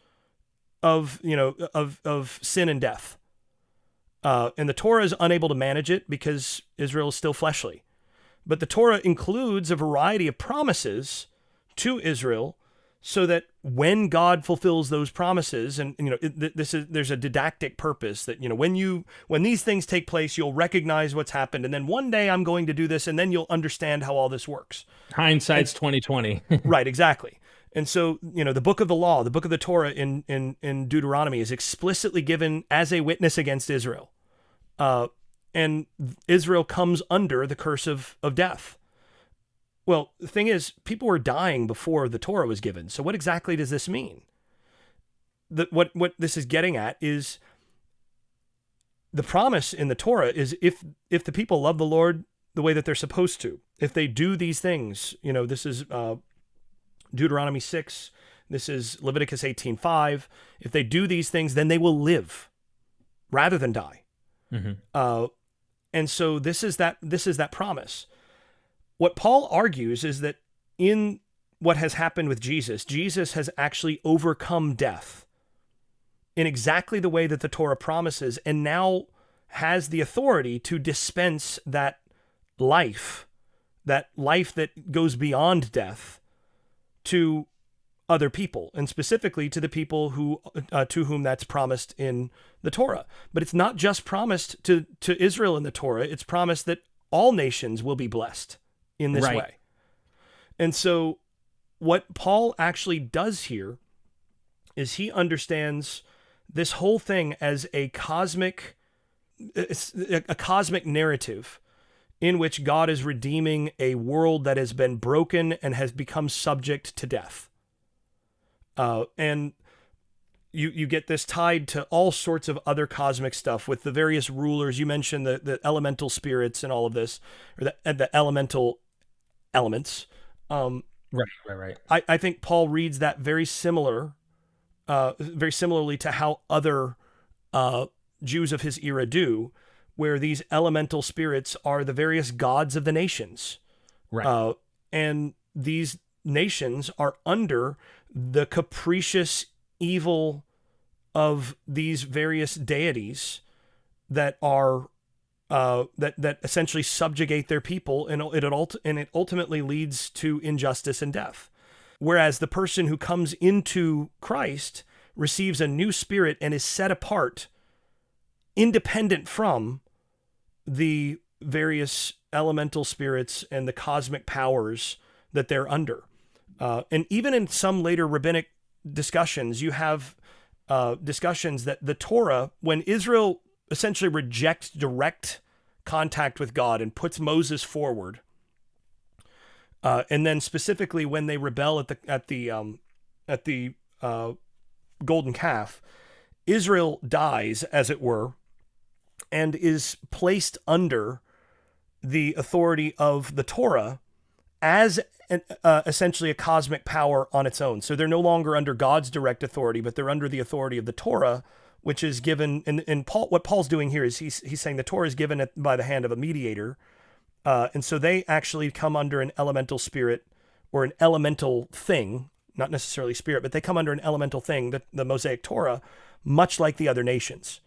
B: of sin and death. And the Torah is unable to manage it because Israel is still fleshly. But the Torah includes a variety of promises to Israel so that when God fulfills those promises, and there's a didactic purpose that when these things take place, you'll recognize what's happened, and then one day I'm going to do this, and then you'll understand how all this works.
A: Hindsight's 2020.
B: Right, exactly. And so, the book of the law, the book of the Torah in Deuteronomy is explicitly given as a witness against Israel. And Israel comes under the curse of death. Well, the thing is, people were dying before the Torah was given. So what exactly does this mean? What this is getting at is the promise in the Torah is if the people love the Lord the way that they're supposed to, if they do these things, this is Deuteronomy 6, this is Leviticus 18:5. If they do these things, then they will live rather than die. Mm-hmm. And so this is that promise. What Paul argues is that in what has happened with Jesus, Jesus has actually overcome death in exactly the way that the Torah promises, and now has the authority to dispense that life that goes beyond death, to other people, and specifically to the people who to whom that's promised in the Torah. But it's not just promised to Israel in the Torah. It's promised that all nations will be blessed in this way. And so what Paul actually does here is he understands this whole thing as a cosmic narrative in which God is redeeming a world that has been broken and has become subject to death. And you get this tied to all sorts of other cosmic stuff with the various rulers. You mentioned the elemental spirits and all of this, or the elemental elements.
A: Right.
B: I think Paul reads that very similarly to how other Jews of his era do, where these elemental spirits are the various gods of the nations.
A: Right.
B: And these nations are under the capricious evil of these various deities that are that essentially subjugate their people, and it ultimately leads to injustice and death. Whereas the person who comes into Christ receives a new spirit and is set apart, independent from the various elemental spirits and the cosmic powers that they're under. And even in some later rabbinic discussions, you have discussions that the Torah, when Israel essentially rejects direct contact with God and puts Moses forward, and then specifically when they rebel at the golden calf, Israel dies, as it were, and is placed under the authority of the Torah as essentially a cosmic power on its own. So they're no longer under God's direct authority, but they're under the authority of the Torah, which is given. And Paul, what Paul's doing here is he's saying the Torah is given by the hand of a mediator, and so they actually come under an elemental spirit or an elemental thing, not necessarily spirit, but they come under an elemental thing, the Mosaic Torah, much like the other nations.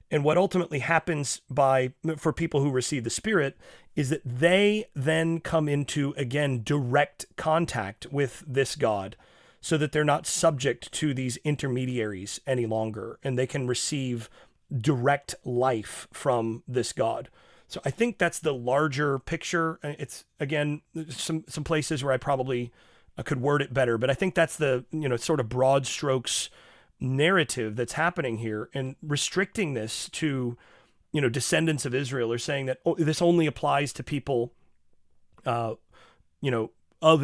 B: And what ultimately happens for people who receive the Spirit is that they then come into, again, direct contact with this God, so that they're not subject to these intermediaries any longer, and they can receive direct life from this God. So I think that's the larger picture. It's, again, some places where I probably could word it better, but I think that's the, sort of broad strokes narrative that's happening here. And restricting this to, descendants of Israel, or saying that this only applies to people, of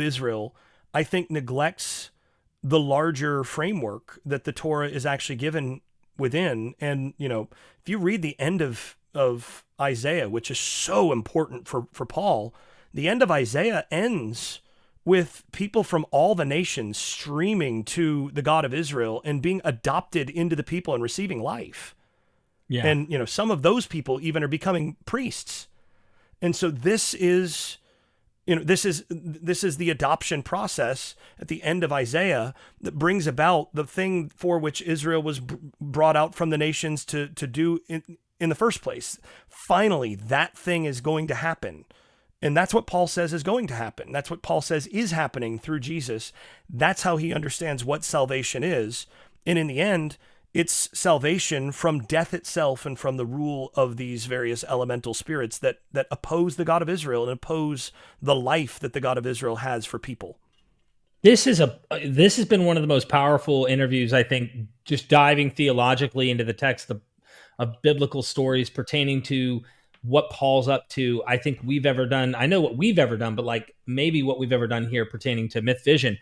B: Israel, I think neglects the larger framework that the Torah is actually given within. And, if you read the end of Isaiah, which is so important for Paul, the end of Isaiah ends with people from all the nations streaming to the God of Israel and being adopted into the people and receiving life.
A: Yeah.
B: And, some of those people even are becoming priests. And so this is the adoption process at the end of Isaiah that brings about the thing for which Israel was brought out from the nations to do in the first place. Finally, that thing is going to happen. And that's what Paul says is going to happen. That's what Paul says is happening through Jesus. That's how he understands what salvation is. And in the end, it's salvation from death itself and from the rule of these various elemental spirits that oppose the God of Israel and oppose the life that the God of Israel has for people.
A: This has been one of the most powerful interviews, I think, just diving theologically into the text of biblical stories pertaining to what Paul's up to. I think we've ever done. I know what we've ever done, but maybe what we've ever done here pertaining to MythVision.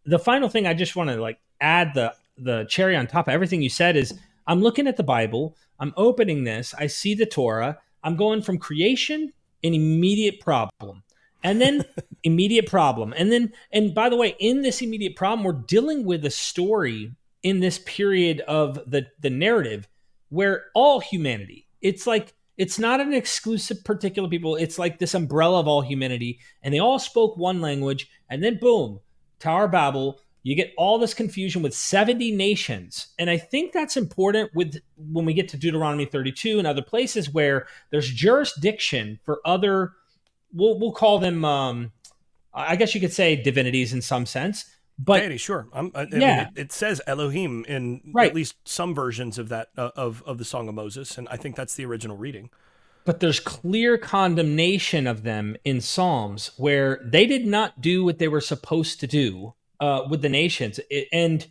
A: The final thing I just want to add the cherry on top of everything you said is, I'm looking at the Bible, I'm opening this, I see the Torah, I'm going from creation, an immediate problem, and then immediate problem. And by the way, in this immediate problem, we're dealing with a story in this period of the narrative where all humanity, it's not an exclusive particular people. It's like this umbrella of all humanity, and they all spoke one language, and then boom, Tower of Babel, you get all this confusion with 70 nations. And I think that's important when we get to Deuteronomy 32 and other places where there's jurisdiction for other, we'll call them, I guess you could say divinities in some sense. But
B: Deity, sure. I mean, it says Elohim in at least some versions of that of the Song of Moses, and I think that's the original reading.
A: But there's clear condemnation of them in Psalms where they did not do what they were supposed to do with the nations. And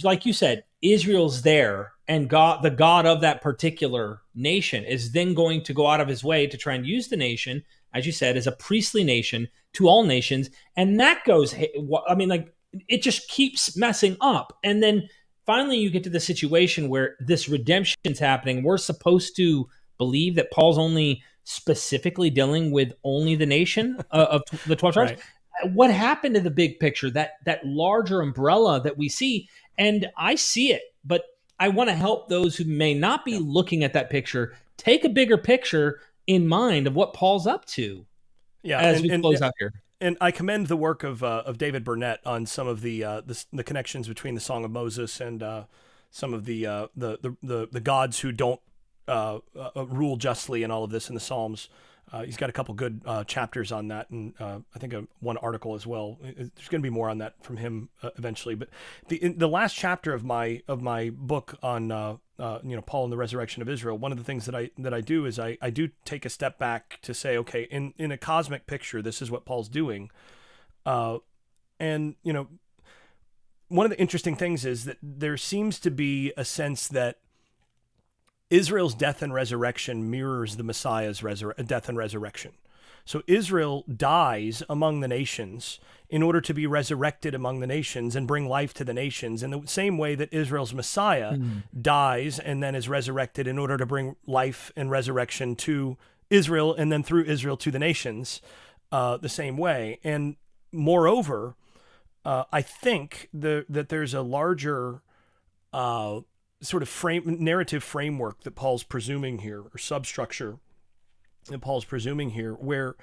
A: like you said, Israel's there, and God, the God of that particular nation, is then going to go out of his way to try and use the nation, as you said, as a priestly nation to all nations. And that goes, I mean, like, it just keeps messing up. And then finally, you get to the situation where this redemption's happening. We're supposed to believe that Paul's only specifically dealing with only the nation of the 12 tribes.
B: Right.
A: What happened to the big picture, that larger umbrella that we see? And I see it, but I want to help those who may not be
B: Yeah.
A: looking at that picture take a bigger picture in mind of what Paul's up to
B: Yeah.
A: as we close out here.
B: And I commend the work of David Burnett on some of the connections between the Song of Moses and some of the gods who don't rule justly and all of this in the Psalms. He's got a couple good chapters on that, and I think one article as well. There's going to be more on that from him eventually. But the last chapter of my book on Paul and the resurrection of Israel, one of the things that I do is I do take a step back to say, okay, in a cosmic picture, this is what Paul's doing, and one of the interesting things is that there seems to be a sense that Israel's death and resurrection mirrors the Messiah's death and resurrection. So Israel dies among the nations in order to be resurrected among the nations and bring life to the nations, in the same way that Israel's Messiah dies and then is resurrected in order to bring life and resurrection to Israel, and then through Israel to the nations, the same way. And moreover, I think that there's a larger sort of narrative framework that Paul's presuming here, or substructure that Paul's presuming here, where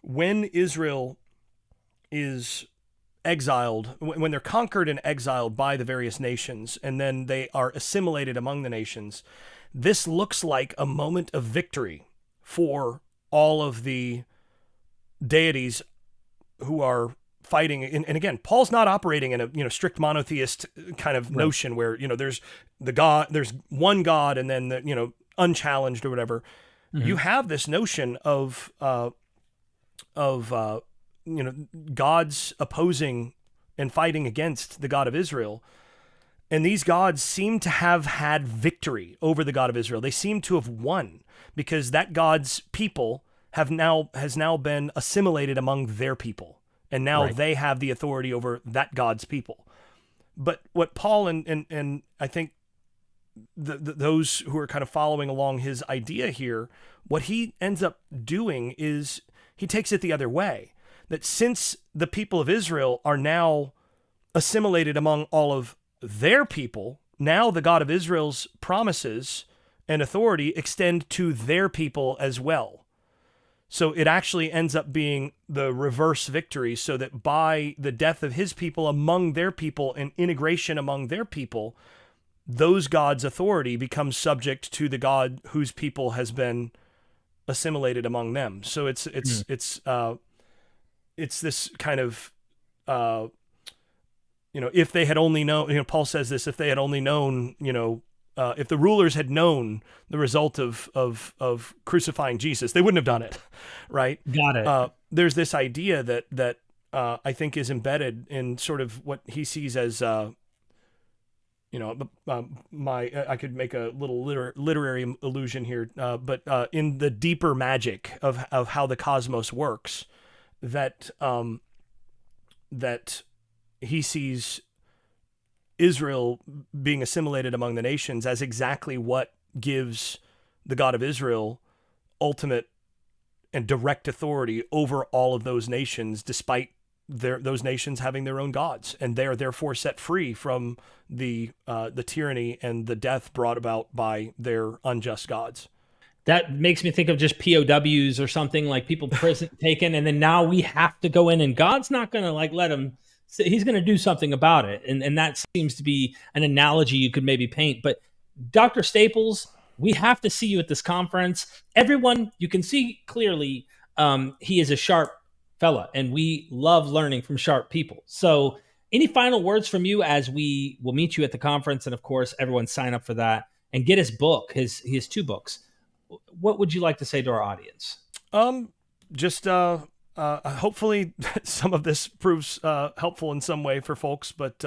B: when Israel is exiled, when they're conquered and exiled by the various nations, and then they are assimilated among the nations, this looks like a moment of victory for all of the deities who are fighting. And again, Paul's not operating in a strict monotheist kind of notion where there's there's one God, and then unchallenged or whatever. You have this notion of gods opposing and fighting against the God of Israel, and these gods seem to have had victory over the God of Israel. They seem to have won because that God's people has now been assimilated among their people. And now they have the authority over that God's people. But what Paul and I think those who are kind of following along his idea here, what he ends up doing is he takes it the other way. That since the people of Israel are now assimilated among all of their people, now the God of Israel's promises and authority extend to their people as well. So it actually ends up being the reverse victory, so that by the death of his people among their people and integration among their people, those gods' authority becomes subject to the God whose people has been assimilated among them. So it's this kind of if they had only known, Paul says this, if they had only known, if the rulers had known the result of crucifying Jesus, they wouldn't have done it, right?
A: Got it.
B: There's this idea that I think is embedded in sort of what he sees as, I could make a little literary allusion here, but in the deeper magic of how the cosmos works, that he sees Israel being assimilated among the nations as exactly what gives the God of Israel ultimate and direct authority over all of those nations, despite those nations having their own gods, and they are therefore set free from the tyranny and the death brought about by their unjust gods.
A: That makes me think of just POWs or something, like people prison taken, and then now we have to go in, and God's not going to let them. He's going to do something about it. And that seems to be an analogy you could maybe paint. But Dr. Staples, we have to see you at this conference. Everyone, you can see clearly he is a sharp fella, and we love learning from sharp people. So any final words from you as we will meet you at the conference? And of course, everyone sign up for that and get his book. He has 2 books. What would you like to say to our audience?
B: Just hopefully some of this proves helpful in some way for folks, but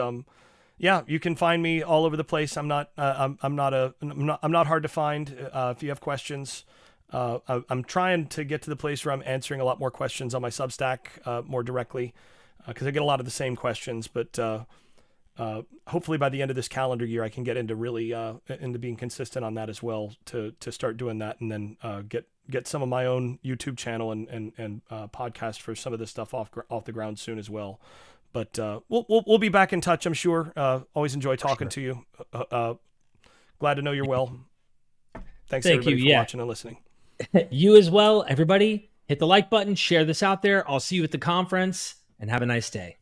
B: Yeah, you can find me all over the place. I'm not hard to find. If you have questions, I'm trying to get to the place where I'm answering a lot more questions on my Substack more directly, because I get a lot of the same questions. But hopefully by the end of this calendar year, I can get into really into being consistent on that as well, to start doing that, and then get some of my own YouTube channel and podcast for some of this stuff off the ground soon as well. But we'll be back in touch, I'm sure. Always enjoy talking to you. Glad to know you're well. Thanks
A: Thank you.
B: everybody for
A: Yeah.
B: watching and listening.
A: You as well. Everybody, hit the like button, share this out there. I'll see you at the conference, and have a nice day.